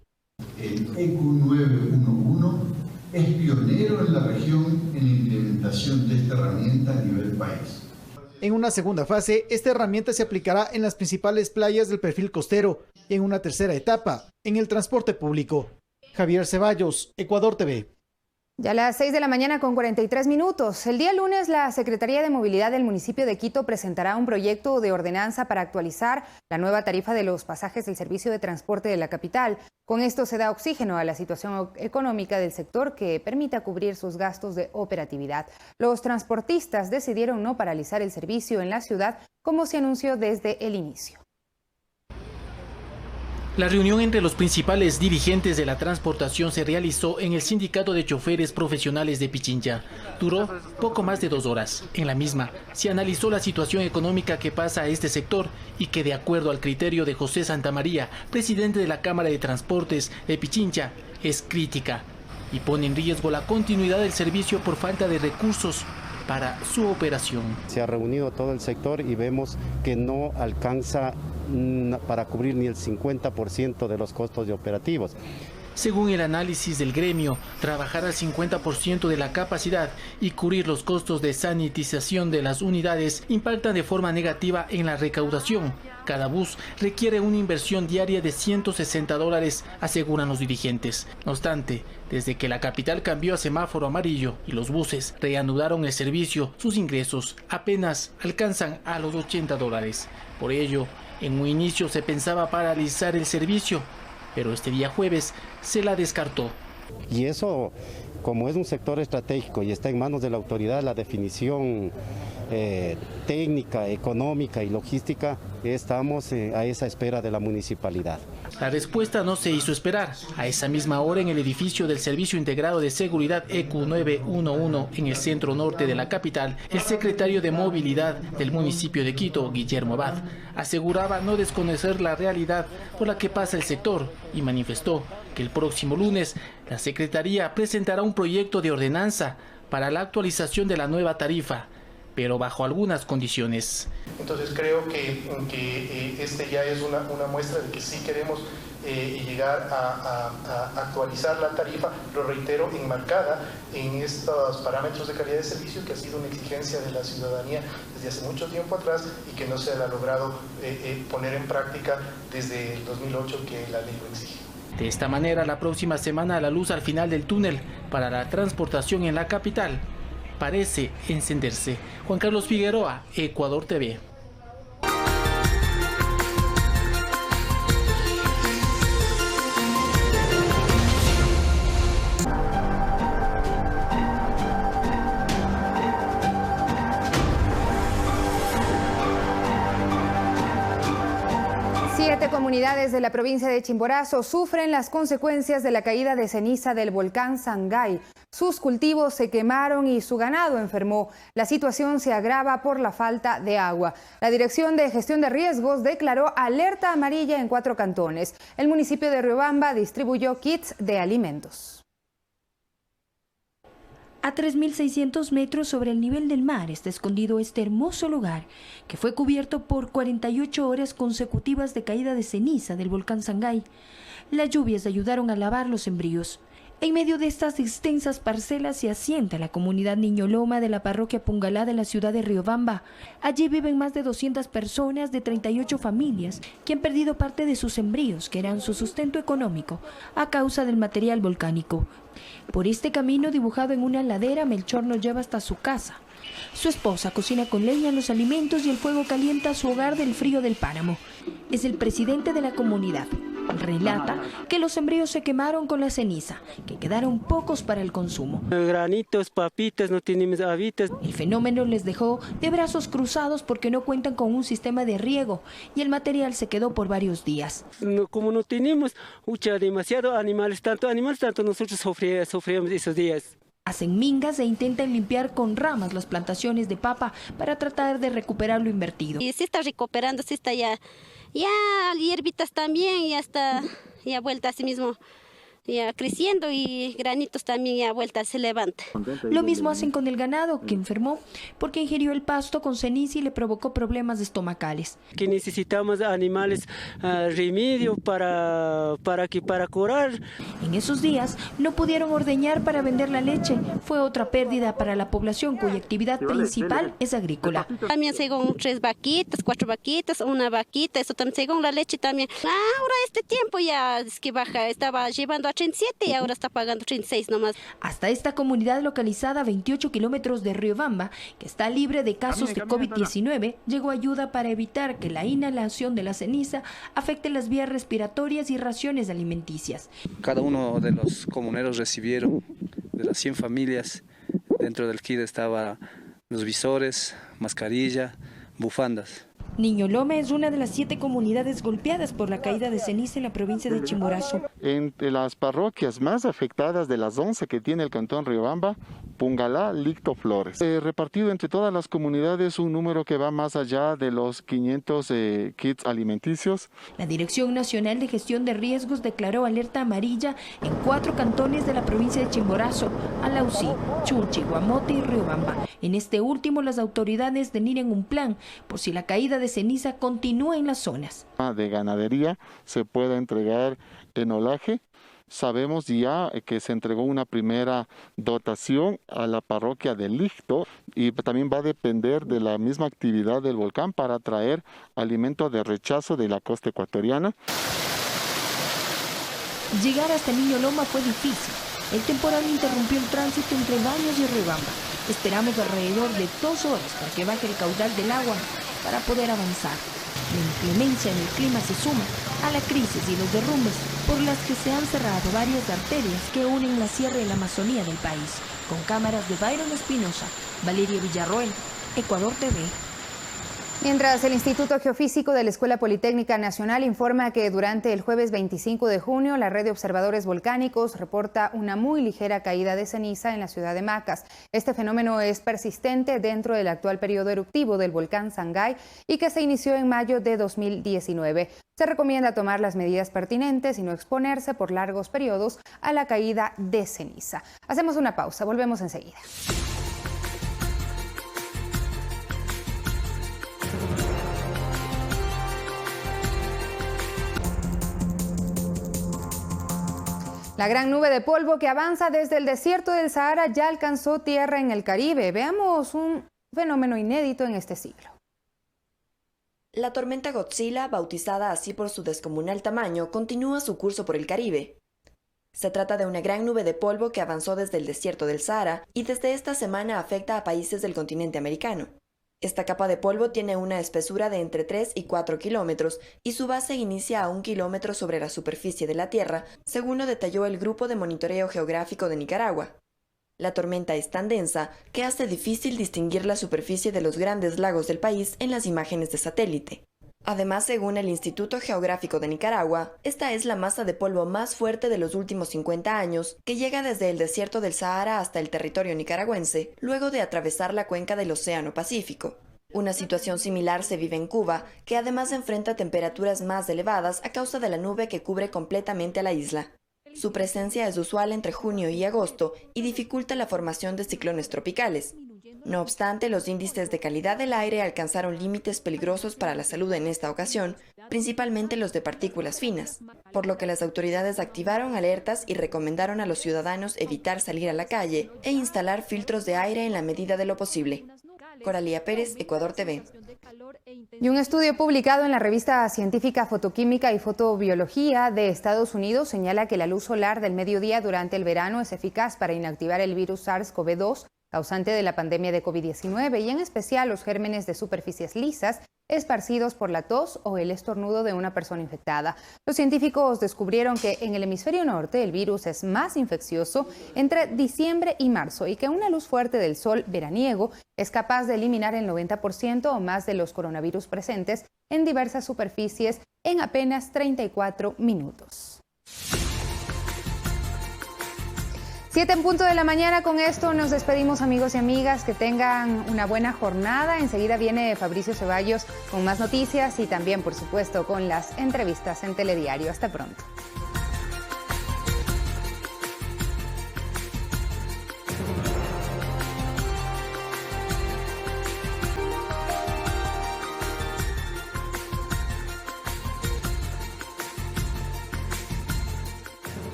S2: El ECU 911 es pionero en la región en la implementación de esta herramienta a nivel país.
S19: En una segunda fase, esta herramienta se aplicará en las principales playas del perfil costero y en una tercera etapa, en el transporte público. Javier Ceballos, Ecuador TV.
S1: Ya a las 6 de la mañana con 43 minutos. El día lunes, la Secretaría de Movilidad del municipio de Quito presentará un proyecto de ordenanza para actualizar la nueva tarifa de los pasajes del servicio de transporte de la capital. Con esto se da oxígeno a la situación económica del sector que permita cubrir sus gastos de operatividad. Los transportistas decidieron no paralizar el servicio en la ciudad, como se anunció desde el inicio.
S4: La reunión entre los principales dirigentes de la transportación se realizó en el Sindicato de Choferes Profesionales de Pichincha. Duró poco más de 2 horas. En la misma se analizó la situación económica que pasa a este sector y que, de acuerdo al criterio de José Santamaría, presidente de la Cámara de Transportes de Pichincha, es crítica y pone en riesgo la continuidad del servicio por falta de recursos para su operación.
S5: Se ha reunido todo el sector y vemos que no alcanza para cubrir ni el 50% de los costos de operativos.
S4: Según el análisis del gremio, trabajar al 50% de la capacidad y cubrir los costos de sanitización de las unidades impactan de forma negativa en la recaudación. Cada bus requiere una inversión diaria de $160, aseguran los dirigentes. No obstante, desde que la capital cambió a semáforo amarillo y los buses reanudaron el servicio, sus ingresos apenas alcanzan a los $80. Por ello, en un inicio se pensaba paralizar el servicio, pero este día jueves se la descartó.
S5: Y eso, como es un sector estratégico y está en manos de la autoridad, la definición técnica, económica y logística, estamos a esa espera de la municipalidad.
S4: La respuesta no se hizo esperar. A esa misma hora, en el edificio del Servicio Integrado de Seguridad ECU 911 en el centro norte de la capital, el secretario de Movilidad del municipio de Quito, Guillermo Abad, aseguraba no desconocer la realidad por la que pasa el sector y manifestó que el próximo lunes la Secretaría presentará un proyecto de ordenanza para la actualización de la nueva tarifa, pero bajo algunas condiciones.
S21: Entonces creo que este ya es una muestra de que sí queremos llegar a actualizar la tarifa, lo reitero, enmarcada en estos parámetros de calidad de servicio que ha sido una exigencia de la ciudadanía desde hace mucho tiempo atrás y que no se ha logrado poner en práctica desde el 2008 que la ley lo exige.
S4: De esta manera, la próxima semana la luz al final del túnel para la transportación en la capital parece encenderse. Juan Carlos Figueroa, Ecuador TV.
S1: Comunidades de la provincia de Chimborazo sufren las consecuencias de la caída de ceniza del volcán Sangay. Sus cultivos se quemaron y su ganado enfermó. La situación se agrava por la falta de agua. La Dirección de Gestión de Riesgos declaró alerta amarilla en 4 cantones. El municipio de Riobamba distribuyó kits de alimentos.
S14: A 3.600 metros sobre el nivel del mar está escondido este hermoso lugar, que fue cubierto por 48 horas consecutivas de caída de ceniza del volcán Sangay. Las lluvias ayudaron a lavar los sembríos. En medio de estas extensas parcelas se asienta la comunidad Niño Loma de la parroquia Pungalá de la ciudad de Riobamba. Allí viven más de 200 personas de 38 familias que han perdido parte de sus sembríos, que eran su sustento económico, a causa del material volcánico. Por este camino dibujado en una ladera, Melchor nos lleva hasta su casa. Su esposa cocina con leña los alimentos y el fuego calienta su hogar del frío del páramo. Es el presidente de la comunidad. Relata que los sembríos se quemaron con la ceniza, que quedaron pocos para el consumo.
S6: Granitos, papitas, no tenemos habitas.
S14: El fenómeno les dejó de brazos cruzados porque no cuentan con un sistema de riego y el material se quedó por varios días.
S6: Como no tenemos demasiados animales, tanto nosotros sufrimos esos días.
S14: Hacen mingas e intentan limpiar con ramas las plantaciones de papa para tratar de recuperar lo invertido.
S7: Y se está recuperando, se está ya hierbitas también, ya está ya vuelta a sí mismo, ya creciendo, y granitos también ya vuelta se levanta.
S14: Lo mismo hacen con el ganado, que enfermó porque ingirió el pasto con ceniza y le provocó problemas estomacales.
S6: Que necesitamos animales remedio para curar.
S14: En esos días no pudieron ordeñar para vender la leche. Fue otra pérdida para la población cuya actividad principal es agrícola.
S7: También según 3 vaquitas, 4 vaquitas, 1 vaquita, eso también según la leche también. Ahora este tiempo ya es que baja, estaba llevando a 37 y ahora está pagando 36 nomás.
S14: Hasta esta comunidad localizada a 28 kilómetros de Riobamba, que está libre de casos de COVID-19, llegó ayuda para evitar que la inhalación de la ceniza afecte las vías respiratorias y raciones alimenticias.
S9: Cada uno de los comuneros recibieron, de las 100 familias, dentro del kit estaba los visores, mascarilla, bufandas.
S14: Niño Loma es una de las 7 comunidades golpeadas por la caída de ceniza en la provincia de Chimborazo.
S23: Entre las parroquias más afectadas de las 11 que tiene el cantón Riobamba, Pungalá, Licto, Flores. Repartido entre todas las comunidades un número que va más allá de los 500 kits alimenticios.
S14: La Dirección Nacional de Gestión de Riesgos declaró alerta amarilla en 4 cantones de la provincia de Chimborazo: Alausí, Chunchi, Guamote y Riobamba. En este último, las autoridades delinean un plan por si la caída de ceniza continúa en las zonas.
S23: De ganadería se pueda entregar enolaje. Sabemos ya que se entregó una primera dotación a la parroquia de Licto, y también va a depender de la misma actividad del volcán para traer alimento de rechazo de la costa ecuatoriana.
S14: Llegar hasta Niño Loma fue difícil. El temporal interrumpió el tránsito entre Baños y Riobamba. Esperamos alrededor de 2 horas para que baje el caudal del agua para poder avanzar. La inclemencia en el clima se suma a la crisis y los derrumbes por las que se han cerrado varias arterias que unen la sierra y la Amazonía del país. Con cámaras de Byron Espinosa, Valeria Villarroel, Ecuador TV.
S1: Mientras, el Instituto Geofísico de la Escuela Politécnica Nacional informa que durante el jueves 25 de junio la red de observadores volcánicos reporta una muy ligera caída de ceniza en la ciudad de Macas. Este fenómeno es persistente dentro del actual periodo eruptivo del volcán Sangay y que se inició en mayo de 2019. Se recomienda tomar las medidas pertinentes y no exponerse por largos periodos a la caída de ceniza. Hacemos una pausa, volvemos enseguida. La gran nube de polvo que avanza desde el desierto del Sahara ya alcanzó tierra en el Caribe. Veamos un fenómeno inédito en este siglo.
S24: La tormenta Godzilla, bautizada así por su descomunal tamaño, continúa su curso por el Caribe. Se trata de una gran nube de polvo que avanzó desde el desierto del Sahara y desde esta semana afecta a países del continente americano. Esta capa de polvo tiene una espesura de entre 3 y 4 kilómetros y su base inicia a 1 kilómetro sobre la superficie de la Tierra, según lo detalló el Grupo de Monitoreo Geográfico de Nicaragua. La tormenta es tan densa que hace difícil distinguir la superficie de los grandes lagos del país en las imágenes de satélite. Además, según el Instituto Geográfico de Nicaragua, esta es la masa de polvo más fuerte de los últimos 50 años, que llega desde el desierto del Sahara hasta el territorio nicaragüense, luego de atravesar la cuenca del Océano Pacífico. Una situación similar se vive en Cuba, que además enfrenta temperaturas más elevadas a causa de la nube que cubre completamente a la isla. Su presencia es usual entre junio y agosto y dificulta la formación de ciclones tropicales. No obstante, los índices de calidad del aire alcanzaron límites peligrosos para la salud en esta ocasión, principalmente los de partículas finas, por lo que las autoridades activaron alertas y recomendaron a los ciudadanos evitar salir a la calle e instalar filtros de aire en la medida de lo posible. Coralía Pérez, Ecuador TV.
S1: Y un estudio publicado en la revista científica Fotoquímica y Fotobiología de Estados Unidos señala que la luz solar del mediodía durante el verano es eficaz para inactivar el virus SARS-CoV-2, causante de la pandemia de COVID-19, y en especial los gérmenes de superficies lisas esparcidos por la tos o el estornudo de una persona infectada. Los científicos descubrieron que en el hemisferio norte el virus es más infeccioso entre diciembre y marzo y que una luz fuerte del sol veraniego es capaz de eliminar el 90% o más de los coronavirus presentes en diversas superficies en apenas 34 minutos. 7:00 a.m. Con esto nos despedimos, amigos y amigas. Que tengan una buena jornada. Enseguida viene Fabricio Ceballos con más noticias y también, por supuesto, con las entrevistas en Telediario. Hasta pronto.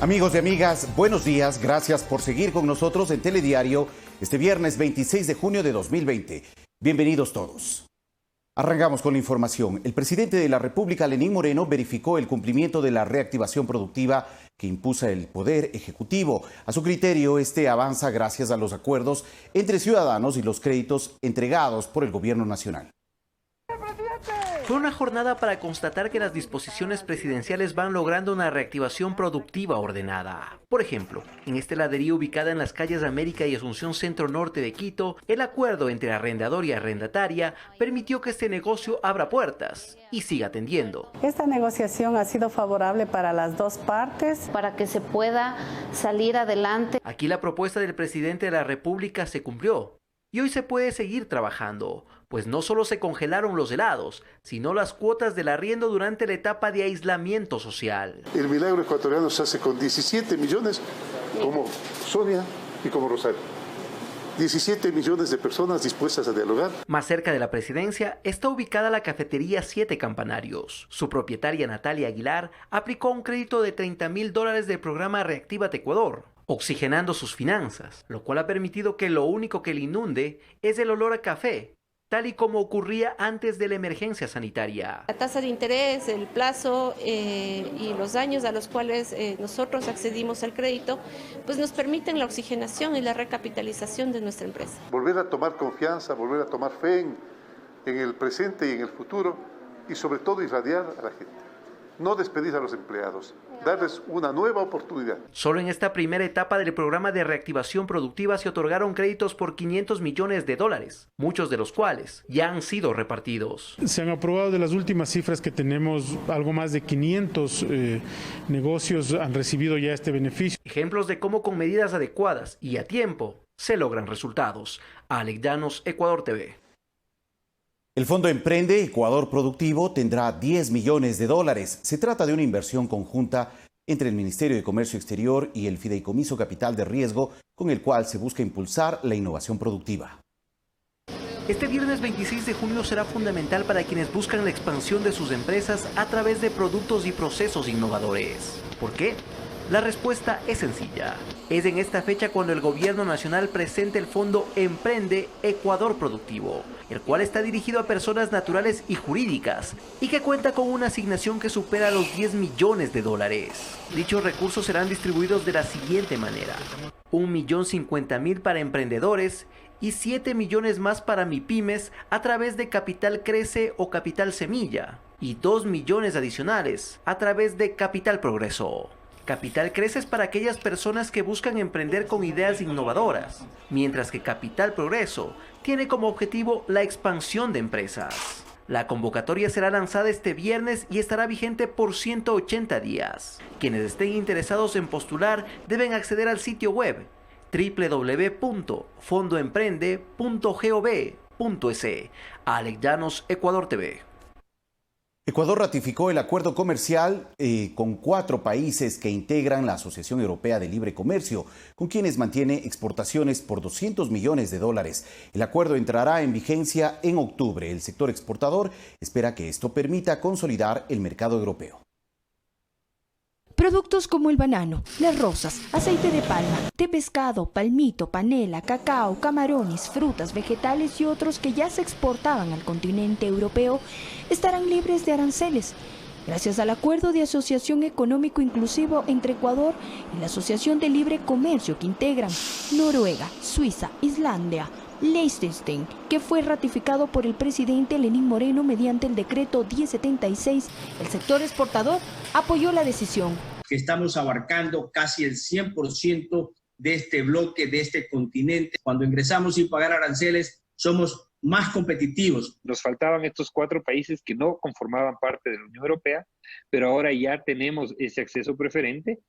S11: Amigos y amigas, buenos días. Gracias por seguir con nosotros en Telediario este viernes 26 de junio de 2020. Bienvenidos todos. Arrancamos con la información. El presidente de la República, Lenín Moreno, verificó el cumplimiento de la reactivación productiva que impulsa el Poder Ejecutivo. A su criterio, este avanza gracias a los acuerdos entre ciudadanos y los créditos entregados por el Gobierno Nacional.
S12: Fue una jornada para constatar que las disposiciones presidenciales van logrando una reactivación productiva ordenada. Por ejemplo, en esta heladería ubicada en las calles América y Asunción Centro Norte de Quito, el acuerdo entre arrendador y arrendataria permitió que este negocio abra puertas y siga atendiendo.
S15: Esta negociación ha sido favorable para las dos partes, para que se pueda salir adelante.
S12: Aquí la propuesta del presidente de la República se cumplió y hoy se puede seguir trabajando. Pues no solo se congelaron los helados, sino las cuotas del arriendo durante la etapa de aislamiento social.
S16: El milagro ecuatoriano se hace con 17 millones, como Sonia y como Rosario. 17 millones de personas dispuestas a dialogar.
S12: Más cerca de la presidencia está ubicada la cafetería 7 Campanarios. Su propietaria Natalia Aguilar aplicó un crédito de $30,000 del programa Reactívate Ecuador, oxigenando sus finanzas, lo cual ha permitido que lo único que le inunde es el olor a café, tal y como ocurría antes de la emergencia sanitaria.
S25: La tasa de interés, el plazo y los años a los cuales nosotros accedimos al crédito, pues nos permiten la oxigenación y la recapitalización de nuestra empresa.
S16: Volver a tomar confianza, volver a tomar fe en el presente y en el futuro y sobre todo irradiar a la gente. No despedir a los empleados, darles una nueva oportunidad.
S12: Solo en esta primera etapa del programa de reactivación productiva se otorgaron créditos por $500 millones, muchos de los cuales ya han sido repartidos.
S26: Se han aprobado, de las últimas cifras que tenemos, algo más de 500 negocios han recibido ya este beneficio.
S12: Ejemplos de cómo con medidas adecuadas y a tiempo se logran resultados. Alex Llanos, Ecuador TV.
S11: El Fondo Emprende Ecuador Productivo tendrá $10 millones. Se trata de una inversión conjunta entre el Ministerio de Comercio Exterior y el Fideicomiso Capital de Riesgo, con el cual se busca impulsar la innovación productiva.
S12: Este viernes 26 de junio será fundamental para quienes buscan la expansión de sus empresas a través de productos y procesos innovadores. ¿Por qué? La respuesta es sencilla. Es en esta fecha cuando el Gobierno Nacional presenta el Fondo Emprende Ecuador Productivo, el cual está dirigido a personas naturales y jurídicas y que cuenta con una asignación que supera los $10 millones. Dichos recursos serán distribuidos de la siguiente manera: 1.050.000 para emprendedores y 7 millones más para MIPYMES a través de Capital Crece o Capital Semilla, y 2 millones adicionales a través de Capital Progreso. Capital Crece es para aquellas personas que buscan emprender con ideas innovadoras, mientras que Capital Progreso tiene como objetivo la expansión de empresas. La convocatoria será lanzada este viernes y estará vigente por 180 días. Quienes estén interesados en postular deben acceder al sitio web www.fondoemprende.gov.es. Alex Llanos, Ecuador TV.
S11: Ecuador ratificó el acuerdo comercial con 4 países que integran la Asociación Europea de Libre Comercio, con quienes mantiene exportaciones por $200 millones. El acuerdo entrará en vigencia en octubre. El sector exportador espera que esto permita consolidar el mercado europeo.
S14: Productos como el banano, las rosas, aceite de palma, té pescado, palmito, panela, cacao, camarones, frutas, vegetales y otros que ya se exportaban al continente europeo estarán libres de aranceles, gracias al Acuerdo de Asociación Económico Inclusivo entre Ecuador y la Asociación de Libre Comercio que integran Noruega, Suiza, Islandia, Liechtenstein, que fue ratificado por el presidente Lenín Moreno mediante el decreto 1076. El sector exportador apoyó la decisión.
S3: Estamos abarcando casi el 100% de este bloque, de este continente. Cuando ingresamos sin pagar aranceles, somos más competitivos.
S8: Nos faltaban estos 4 países que no conformaban parte de la Unión Europea, pero ahora ya tenemos ese acceso preferente,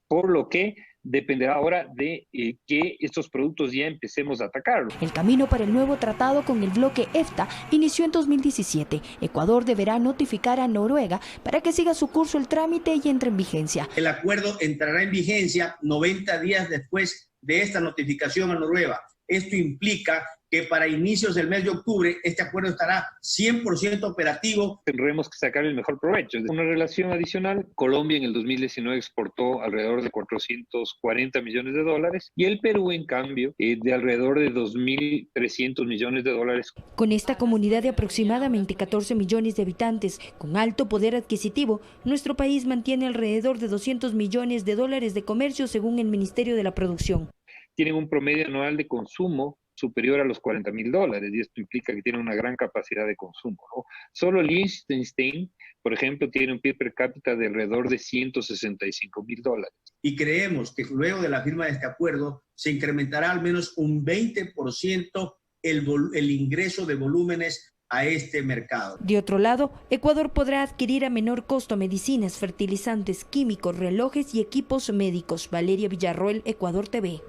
S8: por lo que dependerá ahora de que estos productos ya empecemos a atacarlos.
S14: El camino para el nuevo tratado con el bloque EFTA inició en 2017. Ecuador deberá notificar a Noruega para que siga su curso el trámite y entre en vigencia.
S3: El acuerdo entrará en vigencia 90 días después de esta notificación a Noruega. Esto implica que para inicios del mes de octubre este acuerdo estará 100% operativo.
S8: Tendremos que sacar el mejor provecho. Una relación adicional, Colombia en el 2019 exportó alrededor de 440 millones de dólares y el Perú, en cambio, de alrededor de 2.300 millones de dólares.
S14: Con esta comunidad de aproximadamente 14 millones de habitantes con alto poder adquisitivo, nuestro país mantiene alrededor de 200 millones de dólares de comercio según el Ministerio de la Producción.
S8: Tienen un promedio anual de consumo superior a los $40.000 y esto implica que tienen una gran capacidad de consumo, ¿no? Solo Liechtenstein, por ejemplo, tiene un PIB per cápita de alrededor de $165.000.
S3: Y creemos que luego de la firma de este acuerdo se incrementará al menos un 20% el ingreso de volúmenes a este mercado.
S14: De otro lado, Ecuador podrá adquirir a menor costo medicinas, fertilizantes, químicos, relojes y equipos médicos. Valeria Villarroel, Ecuador TV.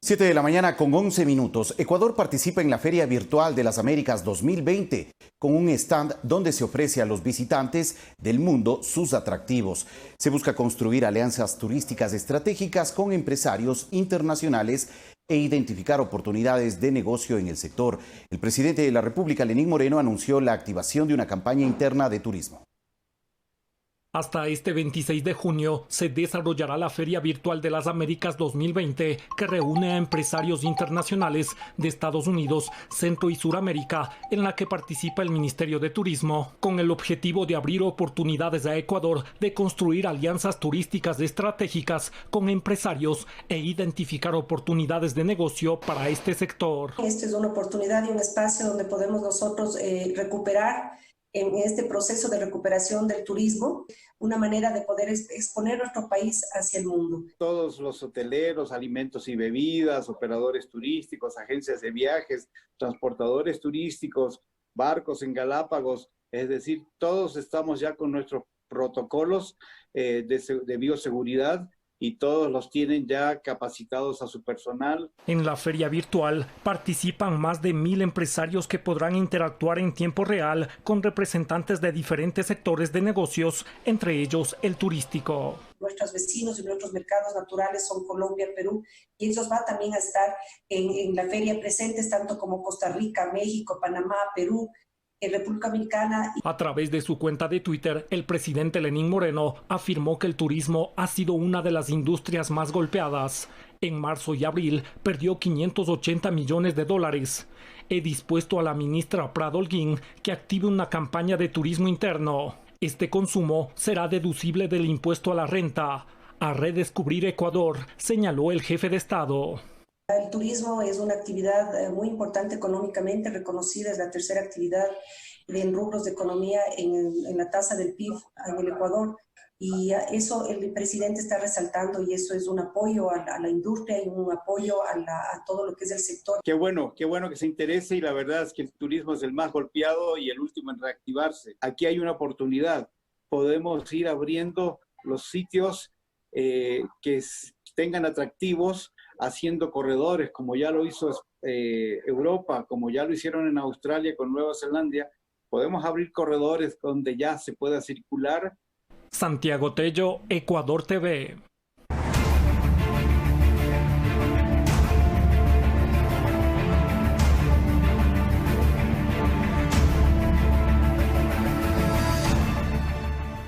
S11: 7 de la mañana con 11 minutos. Ecuador participa en la Feria Virtual de las Américas 2020 con un stand donde se ofrece a los visitantes del mundo sus atractivos. Se busca construir alianzas turísticas estratégicas con empresarios internacionales e identificar oportunidades de negocio en el sector. El presidente de la República, Lenín Moreno, anunció la activación de una campaña interna de turismo.
S10: Hasta este 26 de junio se desarrollará la Feria Virtual de las Américas 2020, que reúne a empresarios internacionales de Estados Unidos, Centro y Suramérica, en la que participa el Ministerio de Turismo, con el objetivo de abrir oportunidades a Ecuador de construir alianzas turísticas estratégicas con empresarios e identificar oportunidades de negocio para este sector.
S13: Esta es una oportunidad y un espacio donde podemos nosotros recuperar en este proceso de recuperación del turismo, una manera de poder exponer nuestro país hacia el mundo.
S17: Todos los hoteleros, alimentos y bebidas, operadores turísticos, agencias de viajes, transportadores turísticos, barcos en Galápagos, es decir, todos estamos ya con nuestros protocolos de bioseguridad y todos los tienen ya capacitados a su personal.
S10: En la feria virtual participan más de 1.000 empresarios que podrán interactuar en tiempo real con representantes de diferentes sectores de negocios, entre ellos el turístico.
S13: Nuestros vecinos y nuestros mercados naturales son Colombia, Perú, y ellos van también a estar en la feria presentes, tanto como Costa Rica, México, Panamá, Perú, en República Dominicana.
S10: A través de su cuenta de Twitter, el presidente Lenín Moreno afirmó que el turismo ha sido una de las industrias más golpeadas. En marzo y abril perdió $580 millones. He dispuesto a la ministra Prado Holguín que active una campaña de turismo interno. Este consumo será deducible del impuesto a la renta. A redescubrir Ecuador, señaló el jefe de Estado.
S13: El turismo es una actividad muy importante económicamente, reconocida, es la tercera actividad en rubros de economía en la tasa del PIB en el Ecuador. Y eso el presidente está resaltando y eso es un apoyo a la industria y un apoyo a todo lo que es el sector.
S17: Qué bueno que se interese y la verdad es que el turismo es el más golpeado y el último en reactivarse. Aquí hay una oportunidad. Podemos ir abriendo los sitios que tengan atractivos, haciendo corredores, como ya lo hizo Europa, como ya lo hicieron en Australia con Nueva Zelanda. Podemos abrir corredores donde ya se pueda circular.
S10: Santiago Tello, Ecuador TV.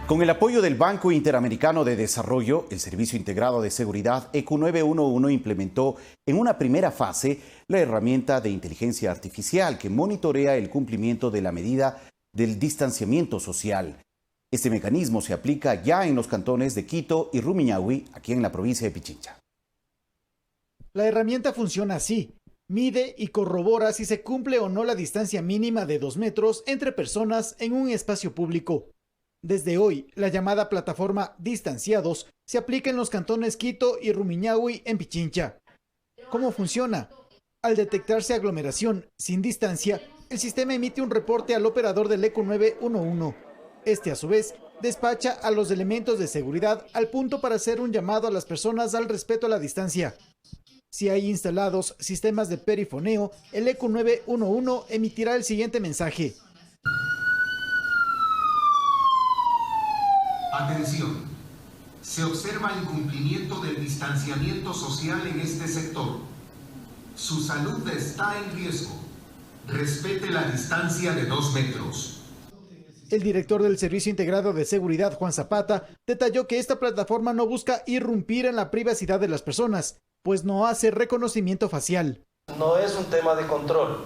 S11: Con el apoyo del Banco Interamericano de Desarrollo, el Servicio Integrado de Seguridad EQ911 implementó en una primera fase la herramienta de inteligencia artificial que monitorea el cumplimiento de la medida del distanciamiento social. Este mecanismo se aplica ya en los cantones de Quito y Rumiñahui, aquí en la provincia de Pichincha.
S19: La herramienta funciona así. Mide y corrobora si se cumple o no la distancia mínima de 2 metros entre personas en un espacio público. Desde hoy, la llamada plataforma Distanciados se aplica en los cantones Quito y Rumiñahui en Pichincha. ¿Cómo funciona? Al detectarse aglomeración sin distancia, el sistema emite un reporte al operador del ECU 911. Este, a su vez, despacha a los elementos de seguridad al punto para hacer un llamado a las personas al respeto a la distancia. Si hay instalados sistemas de perifoneo, el ECU 911 emitirá el siguiente mensaje.
S2: Atención, se observa el cumplimiento del distanciamiento social en este sector. Su salud está en riesgo. Respete la distancia de 2 metros.
S19: El director del Servicio Integrado de Seguridad, Juan Zapata, detalló que esta plataforma no busca irrumpir en la privacidad de las personas, pues no hace reconocimiento facial.
S5: No es un tema de control,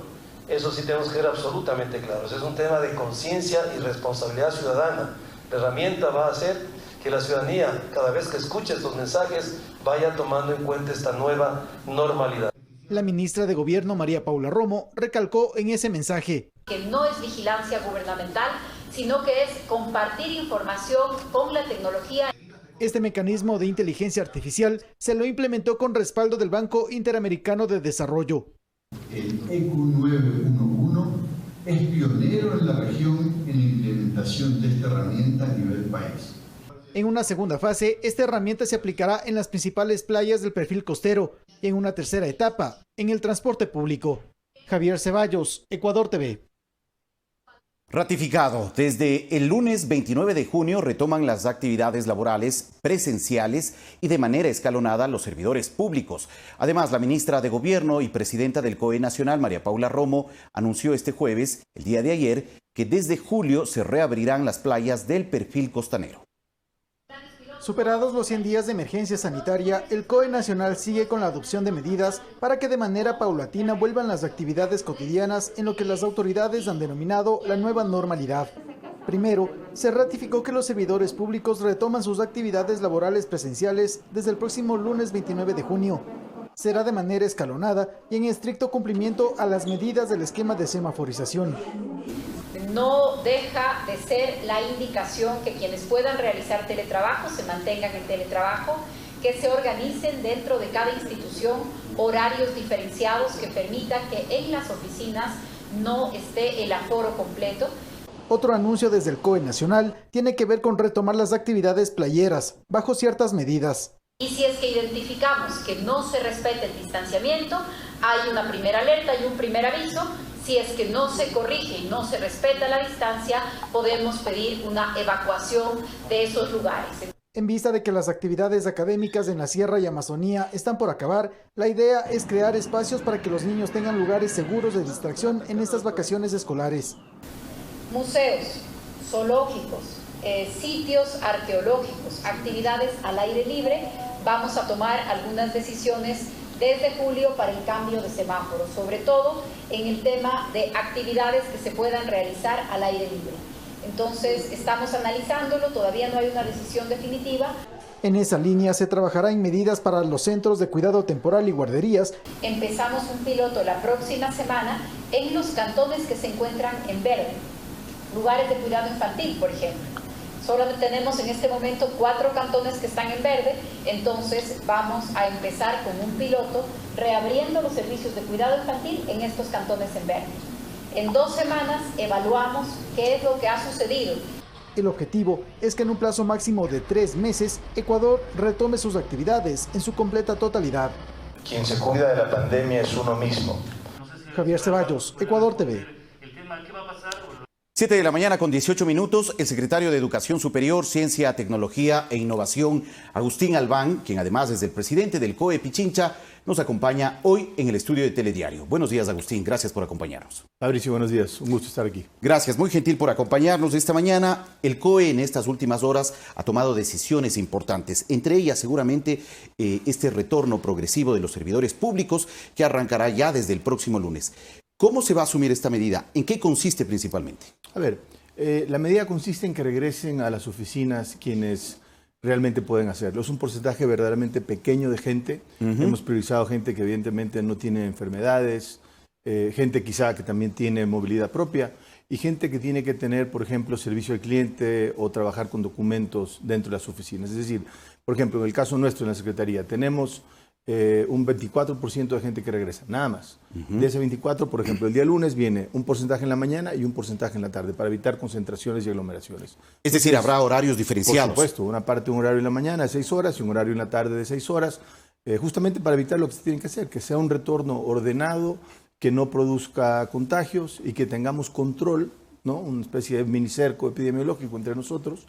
S5: eso sí tenemos que ser absolutamente claros, es un tema de conciencia y responsabilidad ciudadana. La herramienta va a hacer que la ciudadanía, cada vez que escuche estos mensajes, vaya tomando en cuenta esta nueva normalidad.
S19: La ministra de Gobierno, María Paula Romo, recalcó en ese mensaje
S18: que no es vigilancia gubernamental, sino que es compartir información con la tecnología.
S19: Este mecanismo de inteligencia artificial se lo implementó con respaldo del Banco Interamericano de Desarrollo.
S20: El ECU 911 es pionero en la región en la implementación de esta herramienta a nivel país.
S19: En una segunda fase, esta herramienta se aplicará en las principales playas del perfil costero y en una tercera etapa, en el transporte público. Javier Ceballos, Ecuador TV.
S11: Ratificado, desde el lunes 29 de junio retoman las actividades laborales presenciales y de manera escalonada los servidores públicos. Además, la ministra de Gobierno y presidenta del COE Nacional, María Paula Romo, anunció este jueves, el día de ayer, que desde julio se reabrirán las playas del perfil costanero.
S19: Superados los 100 días de emergencia sanitaria, el COE Nacional sigue con la adopción de medidas para que de manera paulatina vuelvan las actividades cotidianas en lo que las autoridades han denominado la nueva normalidad. Primero, se ratificó que los servidores públicos retoman sus actividades laborales presenciales desde el próximo lunes 29 de junio. Será de manera escalonada y en estricto cumplimiento a las medidas del esquema de semaforización.
S18: No deja de ser la indicación que quienes puedan realizar teletrabajo se mantengan en teletrabajo, que se organicen dentro de cada institución horarios diferenciados que permitan que en las oficinas no esté el aforo completo.
S19: Otro anuncio desde el COE Nacional tiene que ver con retomar las actividades playeras, bajo ciertas medidas.
S18: Y si es que identificamos que no se respeta el distanciamiento, hay una primera alerta y un primer aviso. Si es que no se corrige y no se respeta la distancia, podemos pedir una evacuación de esos lugares.
S19: En vista de que las actividades académicas en la Sierra y Amazonía están por acabar, la idea es crear espacios para que los niños tengan lugares seguros de distracción en estas vacaciones escolares.
S18: Museos, zoológicos, sitios arqueológicos, actividades al aire libre, vamos a tomar algunas decisiones desde julio para el cambio de semáforo, sobre todo en el tema de actividades que se puedan realizar al aire libre. Entonces, estamos analizándolo, todavía no hay una decisión definitiva.
S19: En esa línea se trabajará en medidas para los centros de cuidado temporal y guarderías.
S18: Empezamos un piloto la próxima semana en los cantones que se encuentran en verde, lugares de cuidado infantil, por ejemplo. Solo tenemos en este momento 4 cantones que están en verde, entonces vamos a empezar con un piloto reabriendo los servicios de cuidado infantil en estos cantones en verde. En 2 semanas evaluamos qué es lo que ha sucedido.
S19: El objetivo es que en un plazo máximo de 3 meses, Ecuador retome sus actividades en su completa totalidad.
S5: Quien se cuida de la pandemia es uno mismo.
S19: Javier Ceballos, Ecuador TV.
S11: 7 de la mañana con 18 minutos, el secretario de Educación Superior, Ciencia, Tecnología e Innovación, Agustín Albán, quien además es el presidente del COE Pichincha, nos acompaña hoy en el estudio de Telediario. Buenos días, Agustín, gracias por acompañarnos.
S21: Fabricio, buenos días, un gusto estar aquí.
S11: Gracias, muy gentil por acompañarnos esta mañana. El COE en estas últimas horas ha tomado decisiones importantes, entre ellas seguramente este retorno progresivo de los servidores públicos que arrancará ya desde el próximo lunes. ¿Cómo se va a asumir esta medida? ¿En qué consiste principalmente?
S21: A ver, la medida consiste en que regresen a las oficinas quienes realmente pueden hacerlo. Es un porcentaje verdaderamente pequeño de gente. Hemos priorizado gente que evidentemente no tiene enfermedades, gente quizá que también tiene movilidad propia y gente que tiene que tener, por ejemplo, servicio al cliente o trabajar con documentos dentro de las oficinas. Es decir, por ejemplo, en el caso nuestro en la Secretaría tenemos un 24% de gente que regresa, nada más. De ese 24%, por ejemplo, el día lunes viene un porcentaje en la mañana y un porcentaje en la tarde para evitar concentraciones y aglomeraciones.
S11: Es decir, habrá horarios diferenciados.
S21: Por supuesto, una parte un horario en la mañana de 6 horas y un horario en la tarde de 6 horas, justamente para evitar lo que se tiene que hacer, que sea un retorno ordenado, que no produzca contagios y que tengamos control, ¿no? Una especie de minicerco epidemiológico entre nosotros,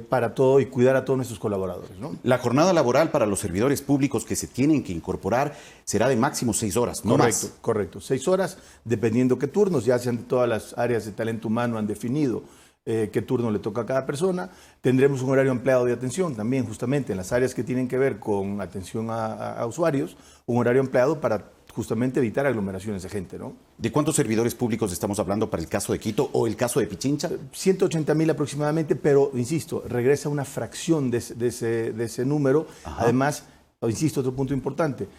S21: para todo y cuidar a todos nuestros colaboradores, ¿no?
S11: La jornada laboral para los servidores públicos que se tienen que incorporar será de máximo 6 horas, no
S21: correcto,
S11: más.
S21: Correcto, 6 horas, dependiendo qué turnos, ya sean todas las áreas de talento humano han definido qué turno le toca a cada persona. Tendremos un horario ampliado de atención también, justamente en las áreas que tienen que ver con atención a usuarios, un horario ampliado para justamente evitar aglomeraciones de gente, ¿no?
S11: ¿De cuántos servidores públicos estamos hablando para el caso de Quito o el caso de Pichincha?
S21: 180.000 aproximadamente, pero, insisto, regresa una fracción de ese número. Ajá. Además, insisto, otro punto importante,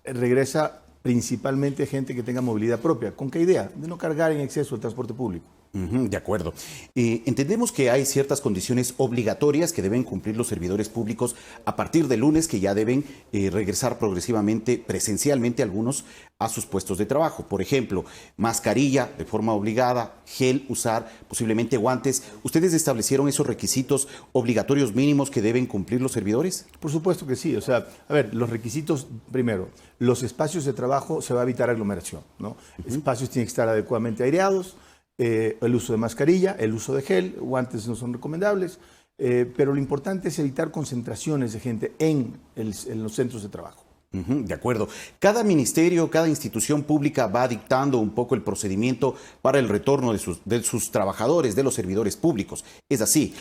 S21: regresa principalmente gente que tenga movilidad propia. ¿Con qué idea? De no cargar en exceso el transporte público.
S11: De acuerdo. Entendemos que hay ciertas condiciones obligatorias que deben cumplir los servidores públicos a partir del lunes, que ya deben regresar progresivamente, presencialmente algunos, a sus puestos de trabajo. Por ejemplo, mascarilla de forma obligada, gel usar, posiblemente guantes. ¿Ustedes establecieron esos requisitos obligatorios mínimos que deben cumplir los servidores?
S21: Por supuesto que sí. O sea, a ver, los requisitos, primero, los espacios de trabajo se va a evitar aglomeración, ¿no? Espacios tienen que estar adecuadamente aireados. El uso de mascarilla, el uso de gel, guantes no son recomendables, pero lo importante es evitar concentraciones de gente en los centros de trabajo.
S11: De acuerdo. Cada ministerio, cada institución pública va dictando un poco el procedimiento para el retorno de sus trabajadores, de los servidores públicos. ¿Es así?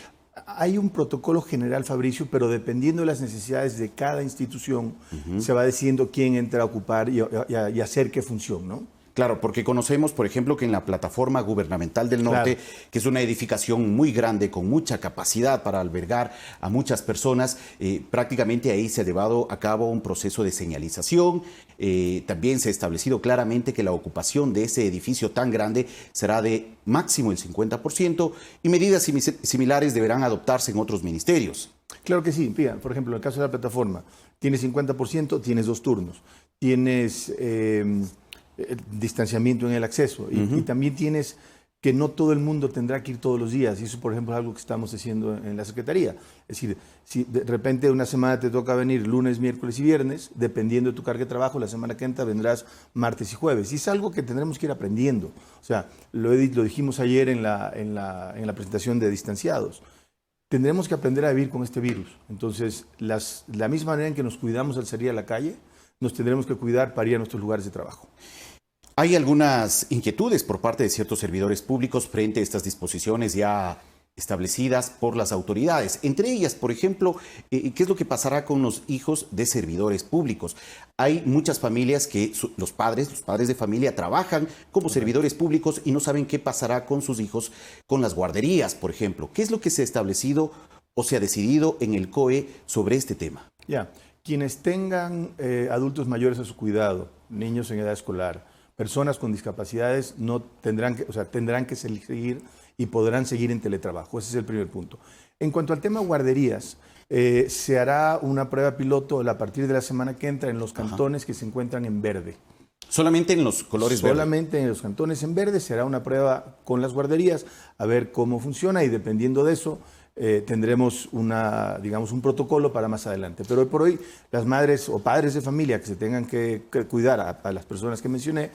S21: Hay un protocolo general, Fabricio, pero dependiendo de las necesidades de cada institución, se va decidiendo quién entra a ocupar y a hacer qué función, ¿no?
S11: Claro, porque conocemos, por ejemplo, que en la plataforma gubernamental del norte, que es una edificación muy grande, con mucha capacidad para albergar a muchas personas, prácticamente ahí se ha llevado a cabo un proceso de señalización. También se ha establecido claramente que la ocupación de ese edificio tan grande será de máximo el 50% y medidas similares deberán adoptarse en otros ministerios.
S21: Claro que sí. Mira, por ejemplo, en el caso de la plataforma, tienes 50%, tienes 2 turnos. Tienes distanciamiento en el acceso y también tienes que no todo el mundo tendrá que ir todos los días y eso, por ejemplo, es algo que estamos haciendo en la Secretaría. Es decir, si de repente una semana te toca venir lunes, miércoles y viernes, dependiendo de tu carga de trabajo, la semana que entra vendrás martes y jueves. Y es algo que tendremos que ir aprendiendo. O sea, lo dijimos ayer en la presentación de distanciados. Tendremos que aprender a vivir con este virus. Entonces, la misma manera en que nos cuidamos al salir a la calle, nos tendremos que cuidar para ir a nuestros lugares de trabajo.
S11: Hay algunas inquietudes por parte de ciertos servidores públicos frente a estas disposiciones ya establecidas por las autoridades. Entre ellas, por ejemplo, ¿qué es lo que pasará con los hijos de servidores públicos? Hay muchas familias que los padres de familia trabajan como servidores públicos y no saben qué pasará con sus hijos con las guarderías, por ejemplo. ¿Qué es lo que se ha establecido o se ha decidido en el COE sobre este tema?
S21: Ya, quienes tengan adultos mayores a su cuidado, niños en edad escolar, personas con discapacidades tendrán que seguir y podrán seguir en teletrabajo. Ese es el primer punto. En cuanto al tema guarderías, se hará una prueba piloto a partir de la semana que entra en los cantones que se encuentran en verde.
S11: ¿Solamente en los colores verdes?
S21: Solamente en los cantones en verde se hará una prueba con las guarderías a ver cómo funciona y dependiendo de eso tendremos un protocolo para más adelante. Pero hoy por hoy las madres o padres de familia que se tengan que cuidar a las personas que mencioné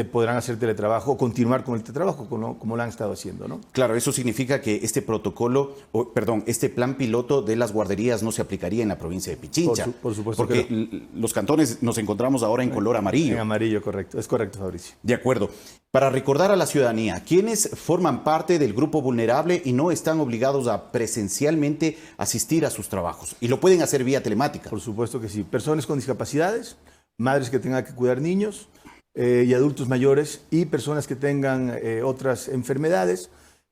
S21: podrán hacer teletrabajo o continuar con el teletrabajo como lo han estado haciendo, ¿no?
S11: Claro, eso significa que este este plan piloto de las guarderías no se aplicaría en la provincia de Pichincha.
S21: Por supuesto.
S11: Porque
S21: que no.
S11: Los cantones nos encontramos ahora en color amarillo.
S21: En amarillo, correcto. Es correcto, Fabricio.
S11: De acuerdo. Para recordar a la ciudadanía, quienes forman parte del grupo vulnerable y no están obligados a presencialmente asistir a sus trabajos y lo pueden hacer vía telemática.
S21: Por supuesto que sí. Personas con discapacidades, madres que tengan que cuidar niños, y adultos mayores y personas que tengan otras enfermedades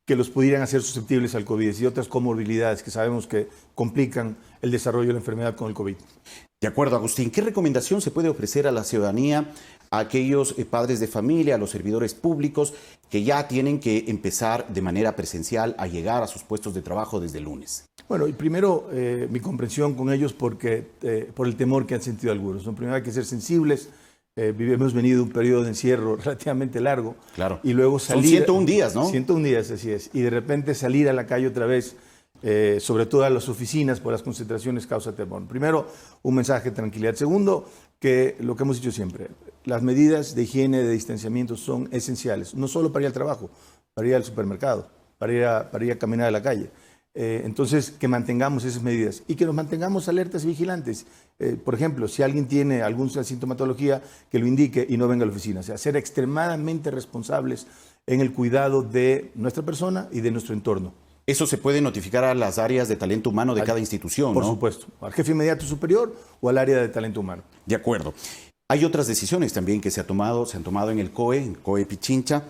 S21: que los pudieran hacer susceptibles al COVID y otras comorbilidades que sabemos que complican el desarrollo de la enfermedad con el COVID.
S11: De acuerdo, Agustín. ¿Qué recomendación se puede ofrecer a la ciudadanía, a aquellos padres de familia, a los servidores públicos que ya tienen que empezar de manera presencial a llegar a sus puestos de trabajo desde el lunes?
S21: Bueno, y primero mi comprensión con ellos por el temor que han sentido algunos. Primero hay que ser sensibles. Hemos venido de un periodo de encierro relativamente largo.
S11: Claro.
S21: Y luego salir...
S11: Son 101 días, ¿no?
S21: 101 días, así es. Y de repente salir a la calle otra vez, sobre todo a las oficinas por las concentraciones, causa temor. Primero, un mensaje de tranquilidad. Segundo, que lo que hemos dicho siempre, las medidas de higiene, de distanciamiento son esenciales. No solo para ir al trabajo, para ir al supermercado, para ir a caminar a la calle. Entonces, que mantengamos esas medidas y que nos mantengamos alertas y vigilantes. Por ejemplo, si alguien tiene alguna sintomatología, que lo indique y no venga a la oficina. O sea, ser extremadamente responsables en el cuidado de nuestra persona y de nuestro entorno.
S11: Eso se puede notificar a las áreas de talento humano de cada institución,
S21: ¿no? Por supuesto, al jefe inmediato superior o al área de talento humano.
S11: De acuerdo. Hay otras decisiones también que se han tomado en el COE Pichincha,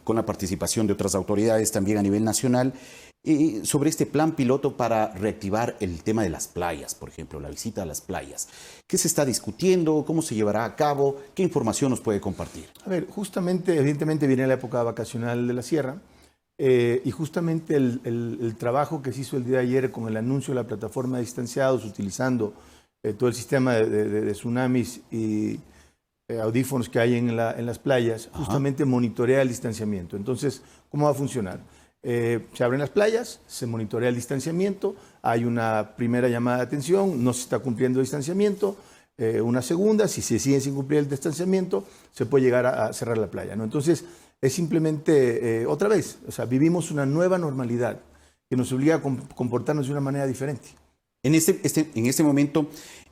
S11: con la participación de otras autoridades también a nivel nacional, sobre este plan piloto para reactivar el tema de las playas, por ejemplo, la visita a las playas. ¿Qué se está discutiendo? ¿Cómo se llevará a cabo? ¿Qué información nos puede compartir?
S21: A ver, justamente, evidentemente viene la época vacacional de la sierra, y justamente el trabajo que se hizo el día de ayer con el anuncio de la plataforma de distanciados, utilizando todo el sistema de tsunamis y audífonos que hay en las playas, justamente monitorea el distanciamiento. Entonces, ¿cómo va a funcionar? Se abren las playas, se monitorea el distanciamiento, hay una primera llamada de atención, no se está cumpliendo el distanciamiento, una segunda, si se sigue sin cumplir el distanciamiento, se puede llegar a cerrar la playa, ¿no? Entonces, es simplemente, otra vez, o sea, vivimos una nueva normalidad que nos obliga a comportarnos de una manera diferente.
S11: En este momento,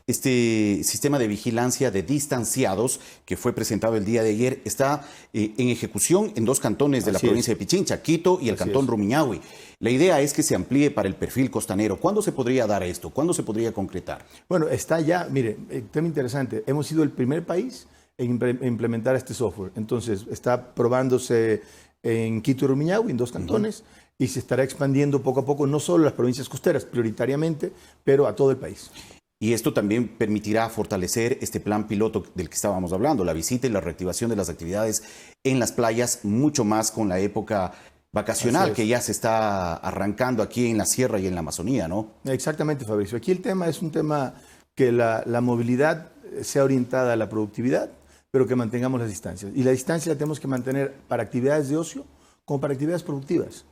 S11: este sistema de vigilancia de distanciados que fue presentado el día de ayer está en ejecución en 2 cantones de la provincia de Pichincha, Quito y el cantón Rumiñahui. La idea es que se amplíe para el perfil costanero. ¿Cuándo se podría dar esto? ¿Cuándo se podría concretar?
S21: Bueno, está ya, mire, tema interesante. Hemos sido el primer país en implementar este software. Entonces, está probándose en Quito y Rumiñahui, en 2 cantones, y se estará expandiendo poco a poco, no solo a las provincias costeras, prioritariamente, pero a todo el país.
S11: Y esto también permitirá fortalecer este plan piloto del que estábamos hablando, la visita y la reactivación de las actividades en las playas, mucho más con la época vacacional que ya se está arrancando aquí en la sierra y en la Amazonía, ¿no?
S21: Exactamente, Fabricio. Aquí el tema es un tema que la movilidad sea orientada a la productividad, pero que mantengamos las distancias. Y la distancia la tenemos que mantener para actividades de ocio como para actividades productivas.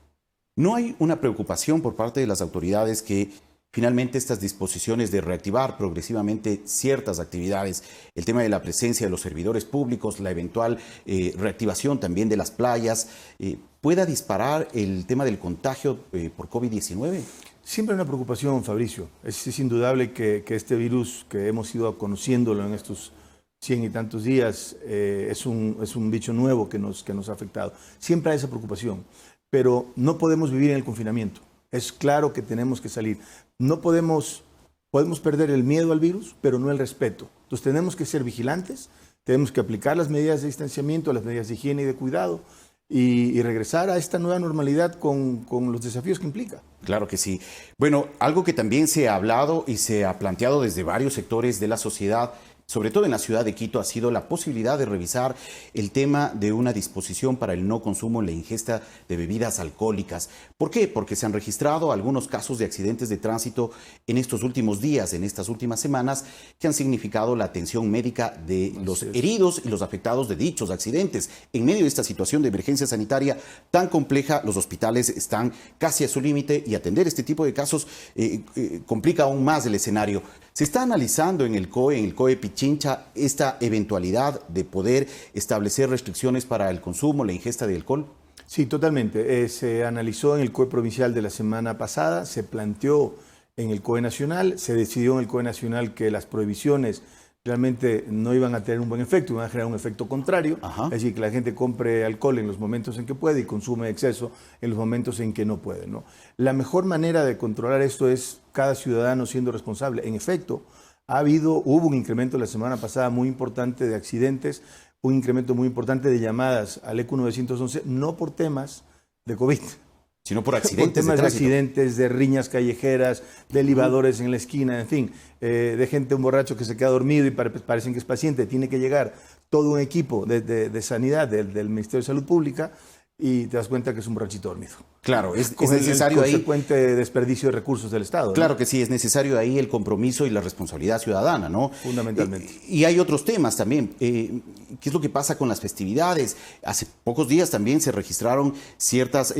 S11: ¿No hay una preocupación por parte de las autoridades que finalmente estas disposiciones de reactivar progresivamente ciertas actividades, el tema de la presencia de los servidores públicos, la eventual reactivación también de las playas, pueda disparar el tema del contagio por COVID-19?
S21: Siempre hay una preocupación, Fabricio. Es indudable que este virus que hemos ido conociéndolo en estos 100 y tantos días es un bicho nuevo que nos ha afectado. Siempre hay esa preocupación, pero no podemos vivir en el confinamiento. Es claro que tenemos que salir. No podemos perder el miedo al virus, pero no el respeto. Entonces tenemos que ser vigilantes, tenemos que aplicar las medidas de distanciamiento, las medidas de higiene y de cuidado y regresar a esta nueva normalidad con los desafíos que implica.
S11: Claro que sí. Bueno, algo que también se ha hablado y se ha planteado desde varios sectores de la sociedad, sobre todo en la ciudad de Quito, ha sido la posibilidad de revisar el tema de una disposición para el no consumo en la ingesta de bebidas alcohólicas. ¿Por qué? Porque se han registrado algunos casos de accidentes de tránsito en estos últimos días, en estas últimas semanas, que han significado la atención médica de los heridos y los afectados de dichos accidentes. En medio de esta situación de emergencia sanitaria tan compleja, los hospitales están casi a su límite y atender este tipo de casos complica aún más el escenario. Se está analizando en el COE Pichincha, esta eventualidad de poder establecer restricciones para el consumo, la ingesta de alcohol.
S21: Sí, totalmente. Se analizó en el COE provincial de la semana pasada, se planteó en el COE nacional, se decidió en el COE nacional que las prohibiciones realmente no iban a tener un buen efecto, iban a generar un efecto contrario, es decir, que la gente compre alcohol en los momentos en que puede y consume exceso en los momentos en que no puede, ¿no? La mejor manera de controlar esto es cada ciudadano siendo responsable. En efecto, hubo un incremento la semana pasada muy importante de accidentes, un incremento muy importante de llamadas al ECU 911, no por temas de COVID,
S11: sino por accidentes.
S21: Por temas de accidentes, de riñas callejeras, de libadores en la esquina, en fin, de gente, un borracho que se queda dormido y parecen que es paciente. Tiene que llegar todo un equipo de sanidad del Ministerio de Salud Pública y te das cuenta que es un borrachito dormido.
S11: Claro, es necesario ahí...
S21: el consecuente desperdicio de recursos del Estado.
S11: Claro, ¿no? Que sí, es necesario ahí el compromiso y la responsabilidad ciudadana, ¿no?
S21: Fundamentalmente.
S11: Y hay otros temas también. ¿Qué es lo que pasa con las festividades? Hace pocos días también se registraron ciertas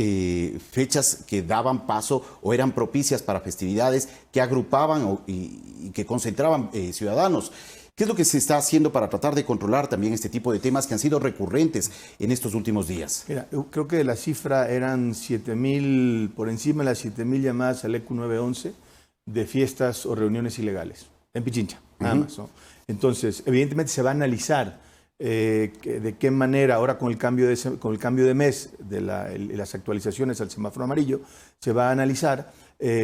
S11: fechas que daban paso o eran propicias para festividades que agrupaban y que concentraban ciudadanos. ¿Qué es lo que se está haciendo para tratar de controlar también este tipo de temas que han sido recurrentes en estos últimos días?
S21: Mira, yo creo que la cifra eran 7.000, por encima de las 7.000 llamadas al ECU 911 de fiestas o reuniones ilegales en Pichincha, nada más, ¿no? Entonces, evidentemente se va a analizar de qué manera, ahora con el cambio de mes de las actualizaciones al semáforo amarillo, se va a analizar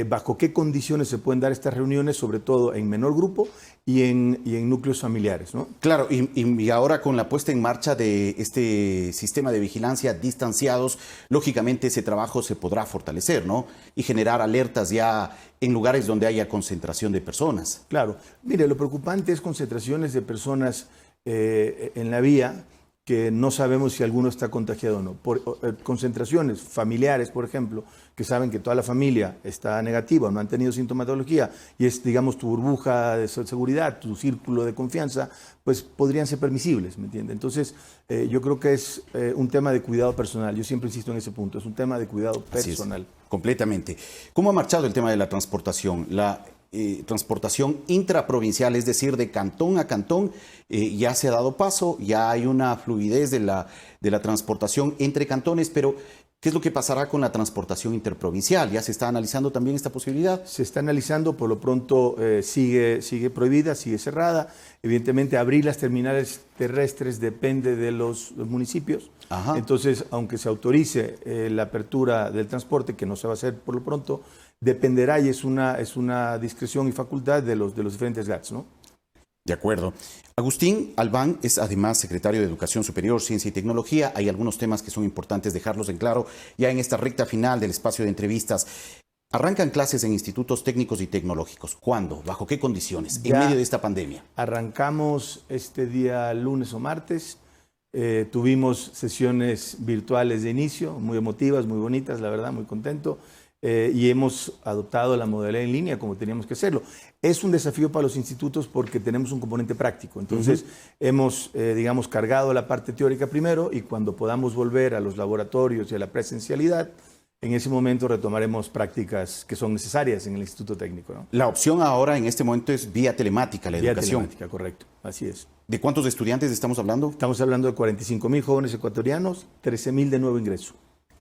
S21: bajo qué condiciones se pueden dar estas reuniones, sobre todo en menor grupo y en núcleos familiares, ¿no?
S11: Claro, y ahora con la puesta en marcha de este sistema de vigilancia distanciados, lógicamente ese trabajo se podrá fortalecer, ¿no? Y generar alertas ya en lugares donde haya concentración de personas.
S21: Claro. Mire, lo preocupante es concentraciones de personas en la vía que no sabemos si alguno está contagiado o no. Concentraciones familiares, por ejemplo, que saben que toda la familia está negativa, no han tenido sintomatología y es, digamos, tu burbuja de seguridad, tu círculo de confianza, pues podrían ser permisibles, ¿me entiende? Entonces, yo creo que es un tema de cuidado personal. Yo siempre insisto en ese punto, es un tema de cuidado personal.
S11: Así es, completamente. ¿Cómo ha marchado el tema de la transportación? La transportación intraprovincial, es decir, de cantón a cantón, ya se ha dado paso, ya hay una fluidez de la transportación entre cantones, pero ¿qué es lo que pasará con la transportación interprovincial? ¿Ya se está analizando también esta posibilidad?
S21: Se está analizando, por lo pronto sigue prohibida, sigue cerrada. Evidentemente, abrir las terminales terrestres depende de los municipios.
S11: Ajá.
S21: Entonces, aunque se autorice la apertura del transporte, que no se va a hacer por lo pronto, dependerá y es una discreción y facultad de los diferentes GATS, ¿no?
S11: De acuerdo. Agustín Albán es además secretario de Educación Superior, Ciencia y Tecnología. Hay algunos temas que son importantes dejarlos en claro ya en esta recta final del espacio de entrevistas. Arrancan clases en institutos técnicos y tecnológicos. ¿Cuándo? ¿Bajo qué condiciones? En medio de esta pandemia.
S21: Arrancamos este día lunes o martes. Tuvimos sesiones virtuales de inicio, muy emotivas, muy bonitas, la verdad, muy contento. Y hemos adoptado la modalidad en línea como teníamos que hacerlo. Es un desafío para los institutos porque tenemos un componente práctico. Entonces, hemos, digamos, cargado la parte teórica primero y cuando podamos volver a los laboratorios y a la presencialidad, en ese momento retomaremos prácticas que son necesarias en el Instituto Técnico, ¿no?
S11: La opción ahora en este momento es vía telemática, la educación.
S21: Vía telemática, correcto. Así es.
S11: ¿De cuántos estudiantes estamos hablando?
S21: Estamos hablando de 45.000 jóvenes ecuatorianos, 13.000 de nuevo ingreso.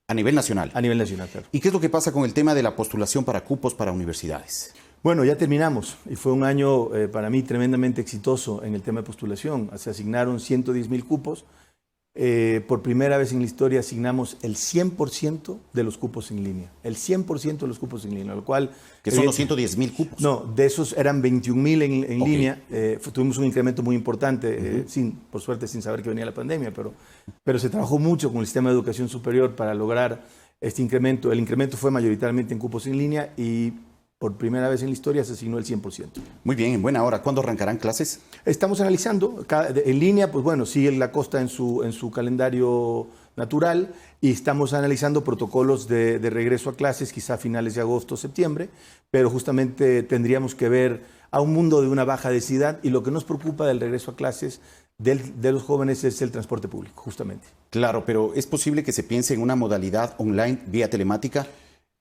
S11: A nivel nacional.
S21: A nivel nacional, claro.
S11: ¿Y qué es lo que pasa con el tema de la postulación para cupos para universidades?
S21: Bueno, ya terminamos y fue un año para mí tremendamente exitoso en el tema de postulación. Se asignaron 110.000 cupos. Por primera vez en la historia asignamos el 100% de los cupos en línea. El 100% de los cupos en línea, lo cual...
S11: ¿Que son los 110.000 cupos?
S21: No, de esos eran 21.000 en línea. Tuvimos un incremento muy importante, por suerte sin saber que venía la pandemia, pero se trabajó mucho con el sistema de educación superior para lograr este incremento. El incremento fue mayoritariamente en cupos en línea y por primera vez en la historia se asignó el 100%.
S11: Muy bien, en buena hora. ¿Cuándo arrancarán clases?
S21: Estamos analizando. En línea, pues bueno, sigue la costa en su calendario natural y estamos analizando protocolos de regreso a clases, quizá a finales de agosto o septiembre, pero justamente tendríamos que ver a un mundo de una baja densidad y lo que nos preocupa del regreso a clases de los jóvenes es el transporte público, justamente.
S11: Claro, pero ¿es posible que se piense en una modalidad online vía telemática?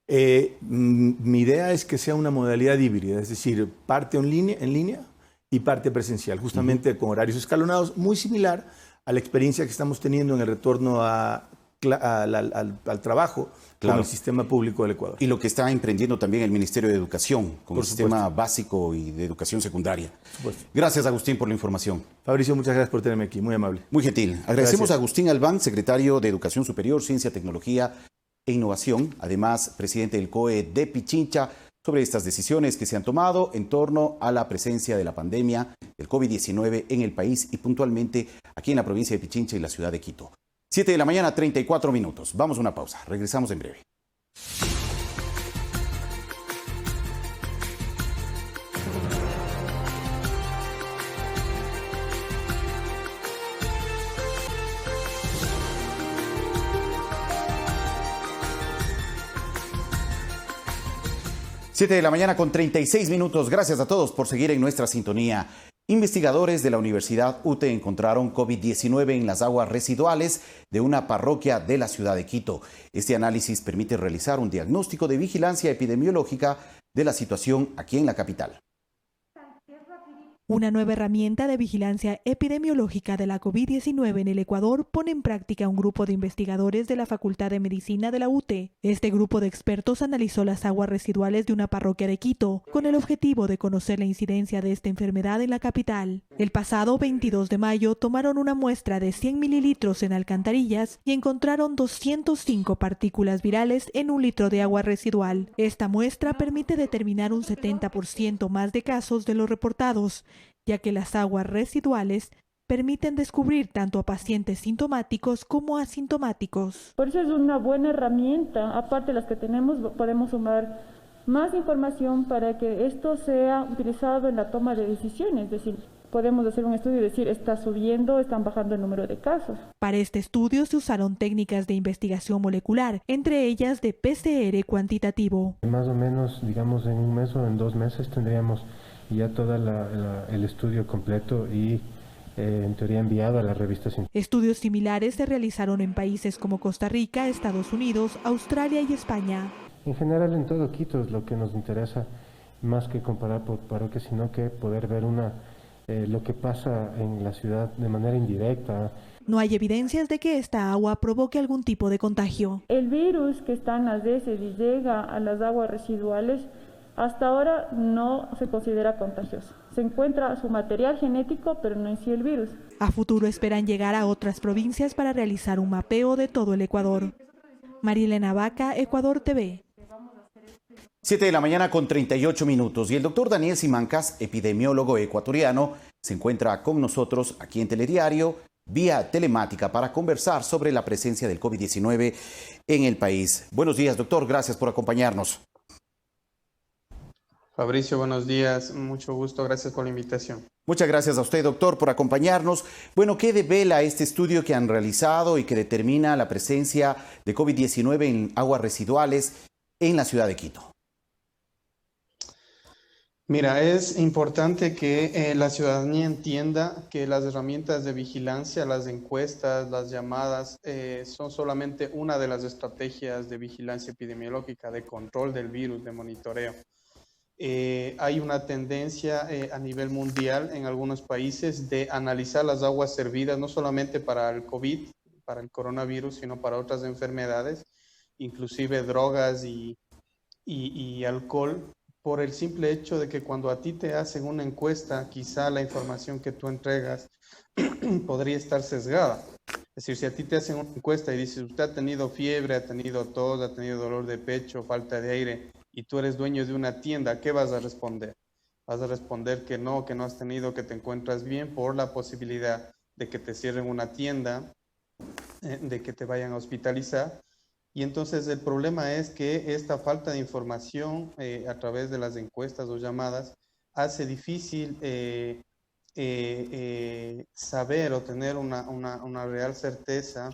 S21: Mi idea es que sea una modalidad híbrida, es decir, parte en línea y parte presencial, justamente con horarios escalonados, muy similar a la experiencia que estamos teniendo en el retorno al trabajo con el sistema público del Ecuador.
S11: Y lo que está emprendiendo también el Ministerio de Educación, con el sistema básico y de educación secundaria. Gracias, Agustín, por la información.
S21: Fabricio, muchas gracias por tenerme aquí, muy amable.
S11: Muy gentil. Agradecemos a Agustín Albán, secretario de Educación Superior, Ciencia, Tecnología e Innovación, además presidente del COE de Pichincha, sobre estas decisiones que se han tomado en torno a la presencia de la pandemia del COVID-19 en el país y puntualmente aquí en la provincia de Pichincha y la ciudad de Quito. 7 de la mañana, 34 minutos. Vamos a una pausa. Regresamos en breve. 7 de la mañana con 36 minutos. Gracias a todos por seguir en nuestra sintonía. Investigadores de la Universidad UTE encontraron COVID-19 en las aguas residuales de una parroquia de la ciudad de Quito. Este análisis permite realizar un diagnóstico de vigilancia epidemiológica de la situación aquí en la capital.
S4: Una nueva herramienta de vigilancia epidemiológica de la COVID-19 en el Ecuador pone en práctica un grupo de investigadores de la Facultad de Medicina de la UTE. Este grupo de expertos analizó las aguas residuales de una parroquia de Quito, con el objetivo de conocer la incidencia de esta enfermedad en la capital. El pasado 22 de mayo tomaron una muestra de 100 mililitros en alcantarillas y encontraron 205 partículas virales en un litro de agua residual. Esta muestra permite determinar un 70% más de casos de los reportados, ya que las aguas residuales permiten descubrir tanto a pacientes sintomáticos como asintomáticos.
S6: Por eso es una buena herramienta. Aparte de las que tenemos, podemos sumar más información para que esto sea utilizado en la toma de decisiones. Es decir, podemos hacer un estudio y decir, está subiendo, están bajando el número de casos.
S4: Para este estudio se usaron técnicas de investigación molecular, entre ellas de PCR cuantitativo.
S7: Más o menos, digamos, en un mes o en 2 meses tendríamos ya todo el estudio completo y en teoría enviado a la revista científica.
S4: Estudios similares se realizaron en países como Costa Rica, Estados Unidos, Australia y España.
S7: En general en todo Quito es lo que nos interesa, más que comparar por parroquias, sino que poder ver lo que pasa en la ciudad de manera indirecta.
S4: No hay evidencias de que esta agua provoque algún tipo de contagio.
S6: El virus que está en las heces y llega a las aguas residuales hasta ahora no se considera contagioso. Se encuentra su material genético, pero no en sí el virus.
S4: A futuro esperan llegar a otras provincias para realizar un mapeo de todo el Ecuador. Marilena Vaca, Ecuador TV.
S11: 7 de la mañana con 38 minutos y el doctor Daniel Simancas, epidemiólogo ecuatoriano, se encuentra con nosotros aquí en Telediario vía telemática para conversar sobre la presencia del COVID-19 en el país. Buenos días, doctor. Gracias por acompañarnos.
S9: Fabricio, buenos días. Mucho gusto. Gracias por la invitación.
S11: Muchas gracias a usted, doctor, por acompañarnos. Bueno, ¿qué devela este estudio que han realizado y que determina la presencia de COVID-19 en aguas residuales en la ciudad de Quito?
S9: Mira, es importante que la ciudadanía entienda que las herramientas de vigilancia, las encuestas, las llamadas, son solamente una de las estrategias de vigilancia epidemiológica, de control del virus, de monitoreo. Hay una tendencia a nivel mundial en algunos países de analizar las aguas servidas no solamente para el COVID, para el coronavirus, sino para otras enfermedades, inclusive drogas y alcohol, por el simple hecho de que cuando a ti te hacen una encuesta, quizá la información que tú entregas podría estar sesgada. Es decir, si a ti te hacen una encuesta y dices, usted ha tenido fiebre, ha tenido tos, ha tenido dolor de pecho, falta de aire, y tú eres dueño de una tienda, ¿qué vas a responder? Vas a responder que no has tenido, que te encuentras bien, por la posibilidad de que te cierren una tienda, de que te vayan a hospitalizar. Y entonces el problema es que esta falta de información a través de las encuestas o llamadas hace difícil saber o tener una real certeza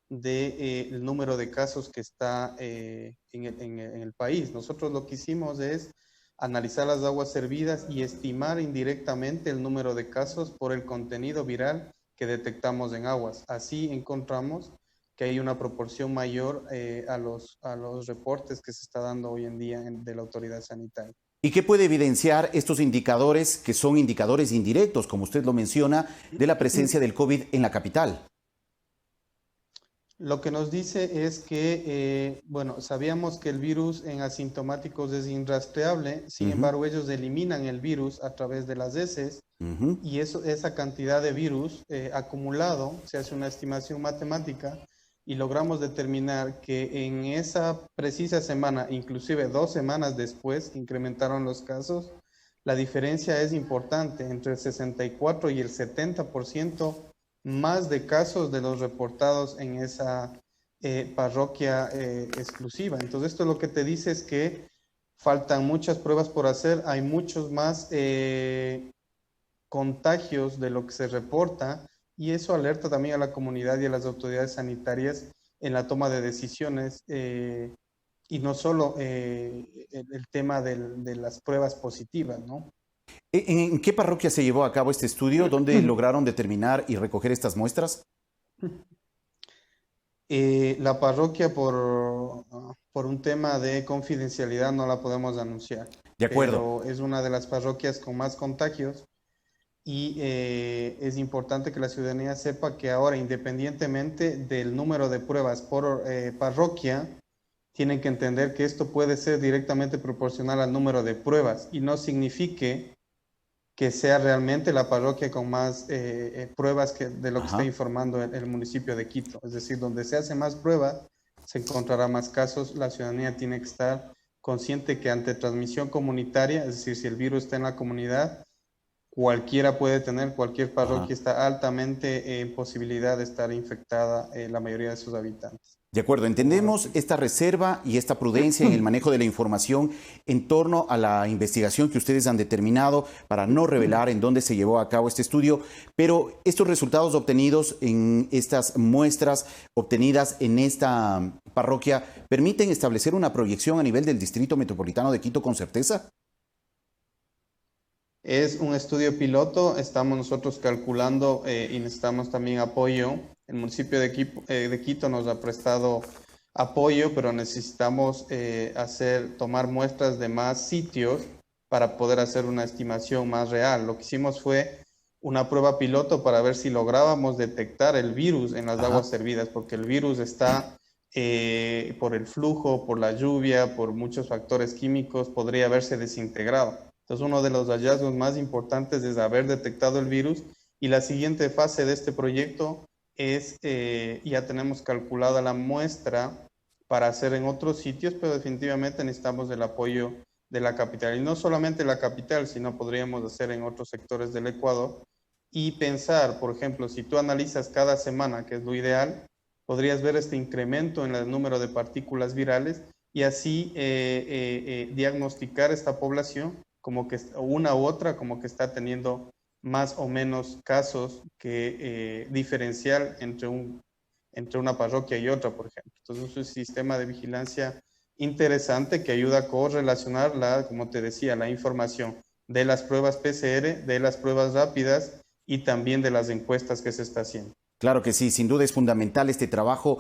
S9: del número de casos que está en el país. Nosotros lo que hicimos es analizar las aguas servidas y estimar indirectamente el número de casos por el contenido viral que detectamos en aguas. Así encontramos que hay una proporción mayor a los reportes que se está dando hoy en día de la autoridad sanitaria.
S11: ¿Y qué puede evidenciar estos indicadores, que son indicadores indirectos, como usted lo menciona, de la presencia del COVID en la capital?
S9: Lo que nos dice es que, sabíamos que el virus en asintomáticos es irrastreable, sin embargo ellos eliminan el virus a través de las heces y esa cantidad de virus acumulado, se hace una estimación matemática y logramos determinar que en esa precisa semana, inclusive 2 semanas después, incrementaron los casos. La diferencia es importante, entre el 64 y el 70% más de casos de los reportados en esa parroquia exclusiva. Entonces esto lo que te dice es que faltan muchas pruebas por hacer, hay muchos más contagios de lo que se reporta, y eso alerta también a la comunidad y a las autoridades sanitarias en la toma de decisiones, y no solo el tema de las pruebas positivas, ¿no?
S11: ¿En qué parroquia se llevó a cabo este estudio? ¿Dónde lograron determinar y recoger estas muestras?
S9: La parroquia, por un tema de confidencialidad, no la podemos anunciar.
S11: De acuerdo.
S9: Pero es una de las parroquias con más contagios, y es importante que la ciudadanía sepa que ahora, independientemente del número de pruebas por parroquia, tienen que entender que esto puede ser directamente proporcional al número de pruebas, y no signifique que sea realmente la parroquia con más pruebas de lo que está informando el municipio de Quito. Es decir, donde se hace más pruebas, se encontrará más casos. La ciudadanía tiene que estar consciente que ante transmisión comunitaria, es decir, si el virus está en la comunidad, cualquiera puede tener, cualquier parroquia está altamente en posibilidad de estar infectada, la mayoría de sus habitantes.
S11: De acuerdo, entendemos esta reserva y esta prudencia en el manejo de la información en torno a la investigación que ustedes han determinado para no revelar en dónde se llevó a cabo este estudio, pero estos resultados obtenidos en estas muestras obtenidas en esta parroquia permiten establecer una proyección a nivel del Distrito Metropolitano de Quito con certeza.
S9: Es un estudio piloto, estamos nosotros calculando y necesitamos también apoyo. El municipio de Quito nos ha prestado apoyo, pero necesitamos tomar muestras de más sitios para poder hacer una estimación más real. Lo que hicimos fue una prueba piloto para ver si lográbamos detectar el virus en las aguas servidas, porque el virus está por el flujo, por la lluvia, por muchos factores químicos, podría haberse desintegrado. Entonces, uno de los hallazgos más importantes es haber detectado el virus, y la siguiente fase de este proyecto es, ya tenemos calculada la muestra para hacer en otros sitios, pero definitivamente necesitamos el apoyo de la capital. Y no solamente la capital, sino podríamos hacer en otros sectores del Ecuador, y pensar, por ejemplo, si tú analizas cada semana, que es lo ideal, podrías ver este incremento en el número de partículas virales, y así diagnosticar esta población como que una u otra, como que está teniendo más o menos casos que diferencial entre una parroquia y otra, por ejemplo. Entonces es un sistema de vigilancia interesante que ayuda a correlacionar, como te decía, la información de las pruebas PCR, de las pruebas rápidas y también de las encuestas que se está haciendo.
S11: Claro que sí, sin duda es fundamental este trabajo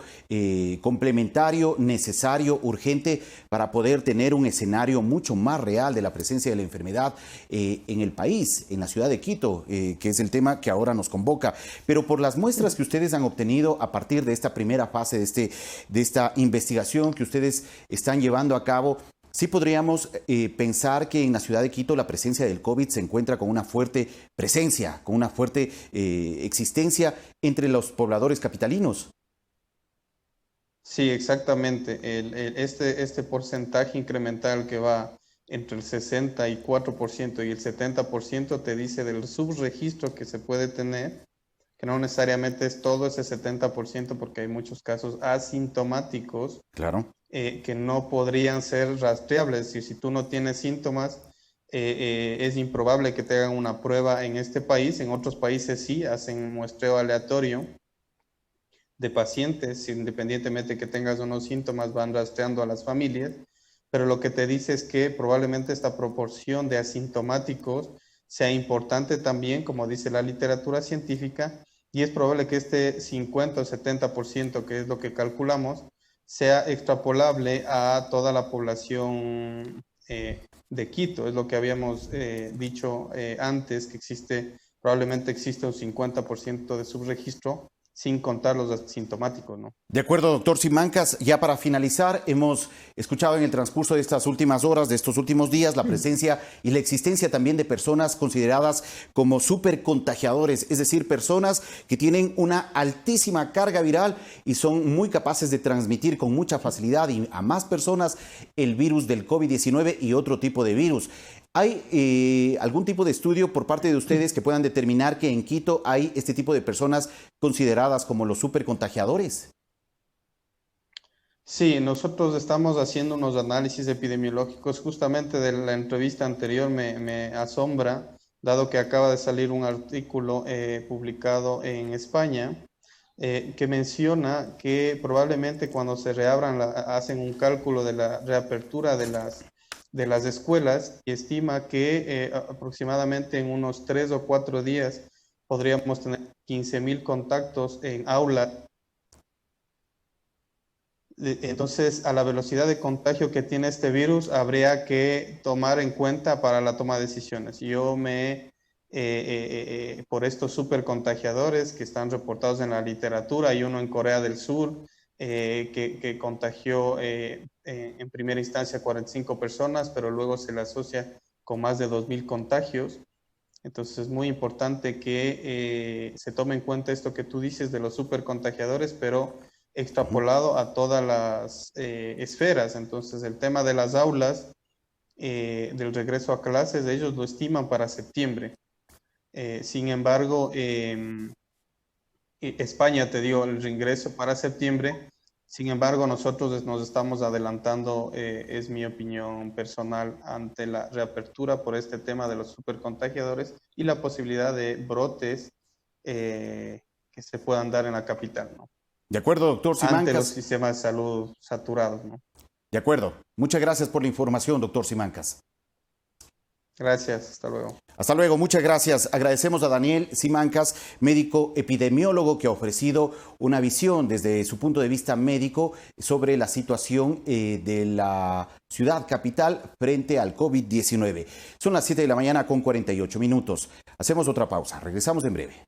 S11: complementario, necesario, urgente, para poder tener un escenario mucho más real de la presencia de la enfermedad en el país, en la ciudad de Quito, que es el tema que ahora nos convoca. Pero por las muestras que ustedes han obtenido a partir de esta primera fase, de esta investigación que ustedes están llevando a cabo, sí podríamos pensar que en la ciudad de Quito la presencia del COVID se encuentra con una fuerte presencia, con una fuerte existencia entre los pobladores capitalinos.
S9: Sí, exactamente. Este porcentaje incremental que va entre el 64% y el 70% te dice del subregistro que se puede tener, que no necesariamente es todo ese 70%, porque hay muchos casos asintomáticos.
S11: Claro.
S9: Que no podrían ser rastreables. Es decir, si tú no tienes síntomas, es improbable que te hagan una prueba en este país. En otros países sí, hacen muestreo aleatorio de pacientes, independientemente que tengas unos síntomas, van rastreando a las familias, pero lo que te dice es que probablemente esta proporción de asintomáticos sea importante también, como dice la literatura científica, y es probable que este 50 o 70%, que es lo que calculamos, sea extrapolable a toda la población de Quito. Es lo que habíamos dicho antes, que probablemente existe un 50% de subregistro, sin contar los asintomáticos, ¿no?
S11: De acuerdo, doctor Simancas. Ya para finalizar, hemos escuchado en el transcurso de estas últimas horas, de estos últimos días, la presencia y la existencia también de personas consideradas como supercontagiadores, es decir, personas que tienen una altísima carga viral y son muy capaces de transmitir con mucha facilidad y a más personas el virus del COVID-19 y otro tipo de virus. ¿Hay algún tipo de estudio por parte de ustedes que puedan determinar que en Quito hay este tipo de personas consideradas como los supercontagiadores?
S9: Sí, nosotros estamos haciendo unos análisis epidemiológicos. Justamente de la entrevista anterior me asombra, dado que acaba de salir un artículo publicado en España que menciona que probablemente cuando se reabran, hacen un cálculo de la reapertura de las escuelas y estima que aproximadamente en unos 3 o 4 días podríamos tener 15.000 contactos en aulas. Entonces, a la velocidad de contagio que tiene este virus, habría que tomar en cuenta para la toma de decisiones. Yo por estos supercontagiadores que están reportados en la literatura, hay uno en Corea del Sur que contagió en primera instancia 45 personas, pero luego se le asocia con más de 2.000 contagios. Entonces es muy importante que se tome en cuenta esto que tú dices de los supercontagiadores, pero extrapolado a todas las esferas. Entonces el tema de las aulas, del regreso a clases, ellos lo estiman para septiembre. Sin embargo, España te dio el reingreso para septiembre. Sin embargo, nosotros nos estamos adelantando, es mi opinión personal, ante la reapertura por este tema de los supercontagiadores y la posibilidad de brotes que se puedan dar en la capital, ¿no?
S11: De acuerdo, doctor Simancas.
S9: Ante los sistemas de salud saturados, ¿no?
S11: De acuerdo. Muchas gracias por la información, doctor Simancas.
S9: Gracias, hasta luego.
S11: Hasta luego, muchas gracias. Agradecemos a Daniel Simancas, médico epidemiólogo, que ha ofrecido una visión desde su punto de vista médico sobre la situación de la ciudad capital frente al COVID-19. Son las 7 de la mañana con 48 minutos. Hacemos otra pausa. Regresamos en breve.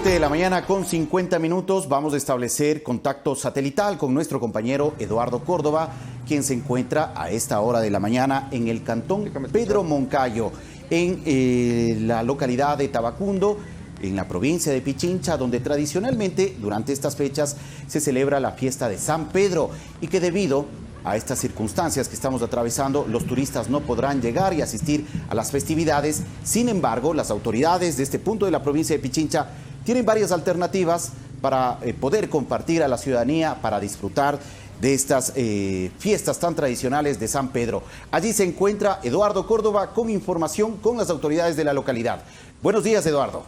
S11: De la mañana con 50 minutos, vamos a establecer contacto satelital con nuestro compañero Eduardo Córdoba, quien se encuentra a esta hora de la mañana en el cantón Pedro Moncayo, en la localidad de Tabacundo, en la provincia de Pichincha, donde tradicionalmente durante estas fechas se celebra la fiesta de San Pedro y que debido a estas circunstancias que estamos atravesando, los turistas no podrán llegar y asistir a las festividades. Sin embargo, las autoridades de este punto de la provincia de Pichincha tienen varias alternativas para poder compartir a la ciudadanía, para disfrutar de estas fiestas tan tradicionales de San Pedro. Allí se encuentra Eduardo Córdoba con información con las autoridades de la localidad. Buenos días, Eduardo.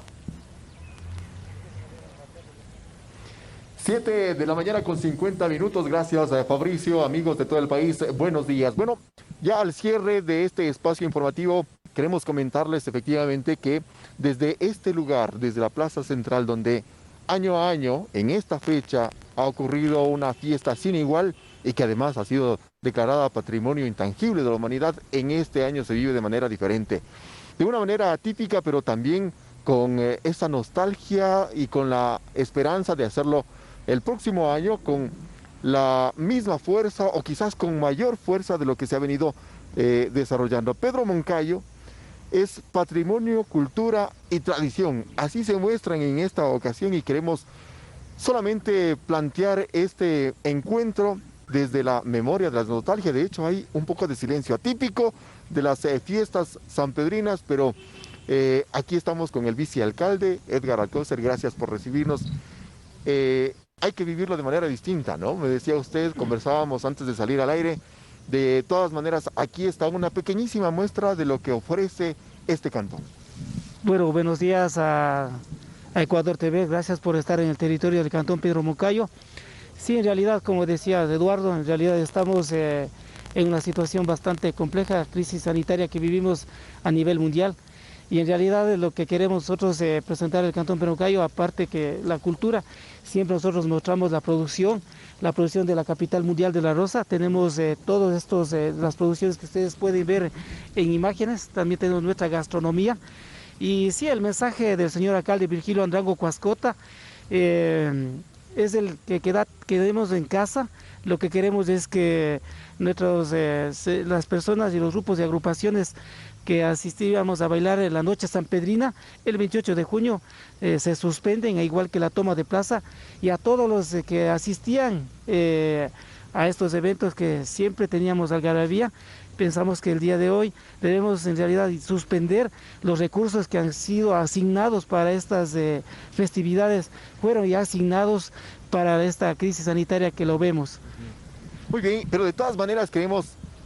S1: 7 de la mañana con 50 minutos. Gracias, Fabricio, amigos de todo el país. Buenos días. Bueno, ya al cierre de este espacio informativo, queremos comentarles efectivamente que desde este lugar, desde la Plaza Central, donde año a año, en esta fecha, ha ocurrido una fiesta sin igual y que además ha sido declarada Patrimonio Intangible de la Humanidad, en este año se vive de manera diferente. De una manera atípica, pero también con esa nostalgia y con la esperanza de hacerlo el próximo año con la misma fuerza o quizás con mayor fuerza de lo que se ha venido desarrollando. Pedro Moncayo es patrimonio, cultura y tradición. Así se muestran en esta ocasión y queremos solamente plantear este encuentro desde la memoria de la nostalgia. De hecho, hay un poco de silencio atípico de las fiestas sanpedrinas, pero aquí estamos con el vicealcalde, Edgar Alcócer. Gracias por recibirnos. Hay que vivirlo de manera distinta, ¿no? Me decía usted, conversábamos antes de salir al aire. De todas maneras, aquí está una pequeñísima muestra de lo que ofrece este cantón.
S15: Bueno, buenos días a Ecuador TV, gracias por estar en el territorio del cantón Pedro Moncayo. Sí, en realidad, como decía Eduardo, en realidad estamos en una situación bastante compleja, crisis sanitaria que vivimos a nivel mundial. Y en realidad lo que queremos nosotros presentar el cantón Pedro Moncayo, aparte que la cultura, siempre nosotros mostramos la producción de la capital mundial de la rosa. Tenemos todos estos, las producciones que ustedes pueden ver en imágenes, también tenemos nuestra gastronomía. Y sí, el mensaje del señor alcalde Virgilio Andrango Cuascota es el que quedemos en casa. Lo que queremos es que las personas y los grupos de agrupaciones que asistíamos a bailar en la noche sanpedrina, el 28 de junio se suspenden, igual que la toma de plaza, y a todos los que asistían a estos eventos que siempre teníamos algarabía. Pensamos que el día de hoy debemos en realidad suspender los recursos que han sido asignados para estas festividades, fueron ya asignados para esta crisis sanitaria que lo vemos.
S1: Muy bien, pero de todas maneras queremos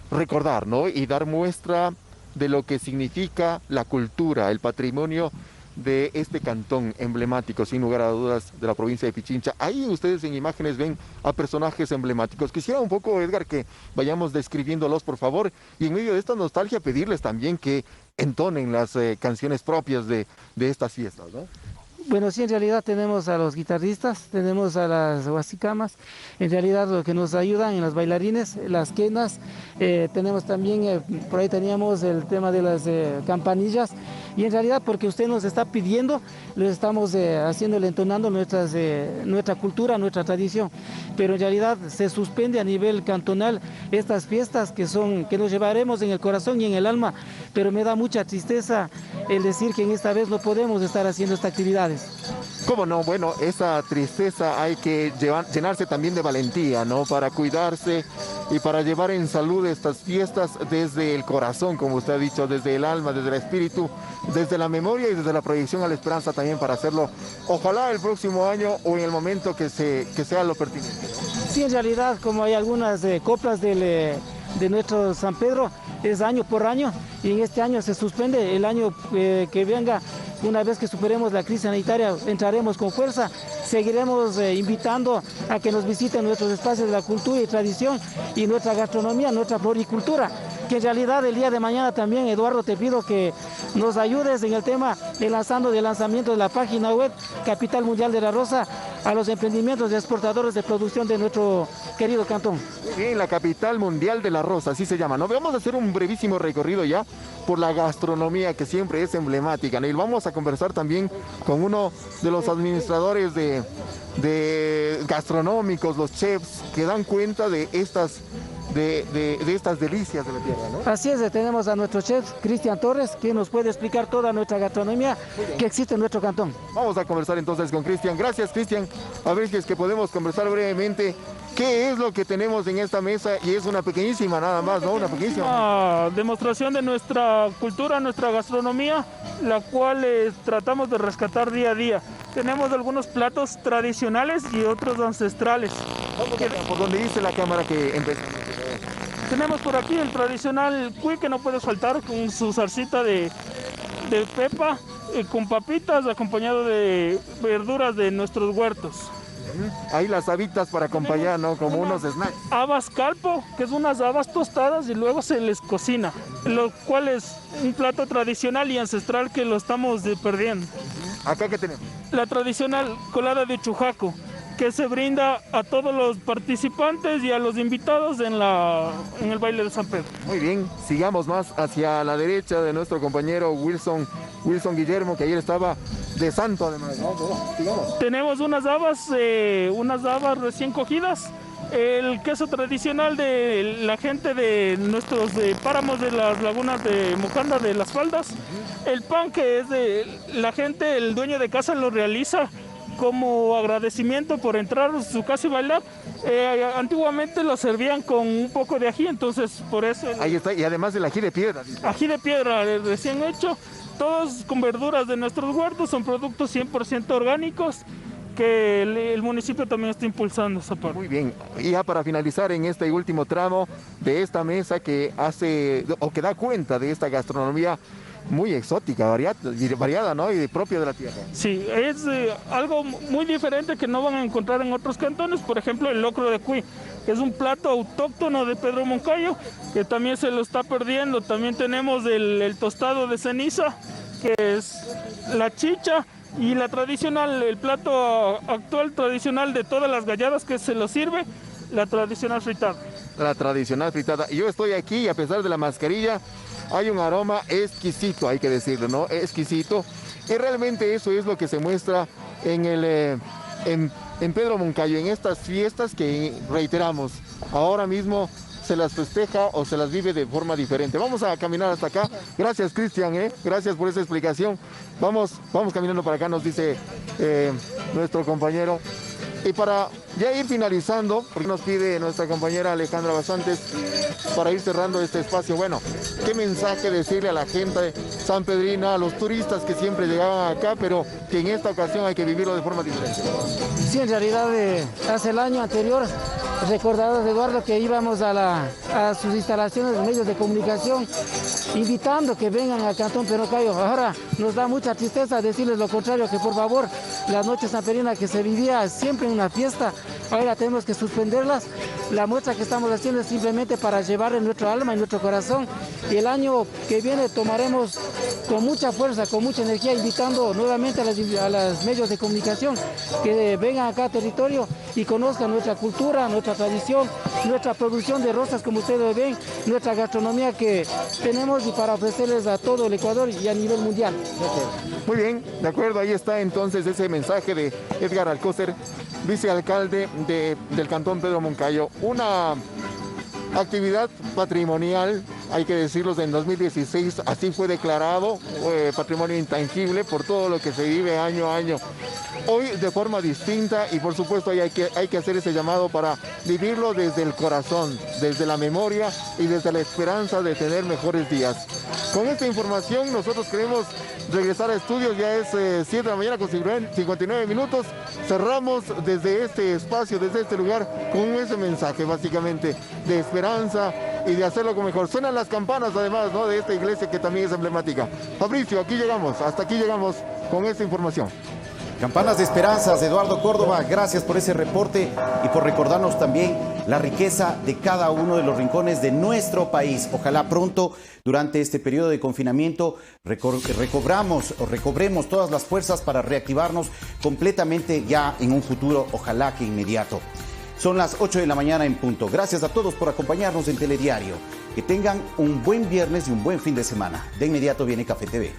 S1: recordar, ¿no? Y dar muestra de lo que significa la cultura, el patrimonio de este cantón emblemático, sin lugar a dudas, de la provincia de Pichincha. Ahí ustedes en imágenes ven a personajes emblemáticos. Quisiera un poco, Edgar, que vayamos describiéndolos, por favor, y en medio de esta nostalgia pedirles también que entonen las canciones propias de estas fiestas, ¿no?
S15: Bueno, sí, en realidad tenemos a los guitarristas, tenemos a las huasicamas, en realidad lo que nos ayudan en las bailarines, las quenas, tenemos también, por ahí teníamos el tema de las campanillas, y en realidad porque usted nos está pidiendo, lo estamos haciendo, entonando nuestra cultura, nuestra tradición, pero en realidad se suspende a nivel cantonal estas fiestas que nos llevaremos en el corazón y en el alma, pero me da mucha tristeza el decir que en esta vez no podemos estar haciendo esta actividad.
S1: ¿Cómo no? Bueno, esa tristeza hay que llenarse también de valentía, ¿no? Para cuidarse y para llevar en salud estas fiestas desde el corazón, como usted ha dicho, desde el alma, desde el espíritu, desde la memoria y desde la proyección a la esperanza también para hacerlo, ojalá el próximo año o en el momento que sea lo pertinente, ¿no?
S15: Sí, en realidad, como hay algunas coplas de nuestro San Pedro, es año por año, y en este año se suspende. El año que venga, una vez que superemos la crisis sanitaria, entraremos con fuerza, seguiremos invitando a que nos visiten nuestros espacios de la cultura y tradición y nuestra gastronomía, nuestra floricultura, que en realidad el día de mañana también, Eduardo, te pido que nos ayudes en el tema del lanzamiento de la página web Capital Mundial de la Rosa a los emprendimientos de exportadores de producción de nuestro querido cantón.
S1: Muy bien, la Capital Mundial de la Rosa, así se llama, ¿no? Vamos a hacer un brevísimo recorrido ya por la gastronomía que siempre es emblemática, ¿no? Y vamos a conversar también con uno de los administradores de gastronómicos, los chefs, que dan cuenta de estas delicias de la tierra, ¿no?
S15: Así es, tenemos a nuestro chef Cristian Torres, que nos puede explicar toda nuestra gastronomía que existe en nuestro cantón.
S1: Vamos a conversar entonces con Cristian. Gracias, Cristian. A ver si es que podemos conversar brevemente qué es lo que tenemos en esta mesa, y es una pequeñísima nada más, ¿no? Una pequeñísima
S16: demostración de nuestra cultura, nuestra gastronomía, la cual tratamos de rescatar día a día. Tenemos algunos platos tradicionales y otros ancestrales.
S1: ¿Por dónde dice la cámara que empezamos?
S16: Tenemos por aquí el tradicional cuy, que no puede faltar, con su salsita de pepa, con papitas, acompañado de verduras de nuestros huertos.
S1: Ahí las habitas para acompañar, ¿no? Como unos snacks.
S16: Habas calpo, que es unas habas tostadas y luego se les cocina, lo cual es un plato tradicional y ancestral que lo estamos perdiendo.
S1: ¿Acá qué tenemos?
S16: La tradicional colada de chujaco, que se brinda a todos los participantes y a los invitados en el baile de San Pedro.
S1: Muy bien, sigamos más hacia la derecha de nuestro compañero Wilson Guillermo, que ayer estaba de santo además, ¿no? Sigamos.
S16: Tenemos unas habas recién cogidas, el queso tradicional de la gente de nuestros páramos de las lagunas de Mocanda, de las Faldas, el pan que es de la gente, el dueño de casa lo realiza como agradecimiento por entrar a su casa y bailar. Antiguamente lo servían con un poco de ají, entonces por eso...
S1: Ahí está, y además el ají de piedra.
S16: Ají de piedra, recién hecho, todos con verduras de nuestros huertos, son productos 100% orgánicos que el municipio también está impulsando esa parte.
S1: Muy bien, y ya para finalizar en este último tramo de esta mesa que da cuenta de esta gastronomía muy exótica, variada, ¿no? Y propia de la tierra.
S16: Sí, es algo muy diferente que no van a encontrar en otros cantones. Por ejemplo, el locro de cuy, que es un plato autóctono de Pedro Moncayo, que también se lo está perdiendo. También tenemos el tostado de ceniza, que es la chicha, y la tradicional, el plato actual tradicional de todas las galladas que se lo sirve, la tradicional fritada.
S1: La tradicional fritada. Yo estoy aquí y a pesar de la mascarilla, hay un aroma exquisito, hay que decirlo, ¿no? Exquisito. Y realmente eso es lo que se muestra en Pedro Moncayo, en estas fiestas que, reiteramos, ahora mismo se las festeja o se las vive de forma diferente. Vamos a caminar hasta acá. Gracias, Cristian, gracias por esa explicación. Vamos caminando para acá, nos dice nuestro compañero. Y para ya ir finalizando, porque nos pide nuestra compañera Alejandra Basantes, para ir cerrando este espacio, bueno, ¿qué mensaje decirle a la gente sanpedrina, a los turistas que siempre llegaban acá, pero que en esta ocasión hay que vivirlo de forma diferente?
S15: Sí, en realidad hace el año anterior, recordarás, Eduardo, que íbamos a sus instalaciones de medios de comunicación, invitando que vengan al Cantón Perocayo. Ahora nos da mucha tristeza decirles lo contrario, que por favor, las noches sanpedrinas que se vivía siempre en una fiesta, ahora tenemos que suspenderlas. La muestra que estamos haciendo es simplemente para llevar en nuestro alma, en nuestro corazón. Y el año que viene tomaremos con mucha fuerza, con mucha energía, invitando nuevamente a los medios de comunicación que vengan acá a territorio y conozcan nuestra cultura, nuestra tradición, nuestra producción de rosas, como ustedes ven, nuestra gastronomía que tenemos y para ofrecerles a todo el Ecuador y a nivel mundial.
S1: Muy bien, de acuerdo, ahí está entonces ese mensaje de Edgar Alcócer, vicealcalde del Cantón Pedro Moncayo. Una actividad patrimonial, hay que decirlo, en 2016 así fue declarado patrimonio intangible por todo lo que se vive año a año. Hoy de forma distinta y por supuesto hay que hacer ese llamado para vivirlo desde el corazón, desde la memoria y desde la esperanza de tener mejores días. Con esta información nosotros queremos regresar a estudios, ya es 7 de la mañana con 59 minutos. Cerramos desde este espacio, desde este lugar, con ese mensaje básicamente de esperanza y de hacerlo con mejor. Suenan las campanas además, ¿no?, de esta iglesia que también es emblemática. Fabricio, hasta aquí llegamos con esta información.
S11: Campanas de esperanzas, Eduardo Córdoba, gracias por ese reporte y por recordarnos también la riqueza de cada uno de los rincones de nuestro país. Ojalá pronto, durante este periodo de confinamiento, recobremos todas las fuerzas para reactivarnos completamente ya en un futuro, ojalá que inmediato. Son las 8 de la mañana en punto. Gracias a todos por acompañarnos en Telediario. Que tengan un buen viernes y un buen fin de semana. De inmediato viene Café TV.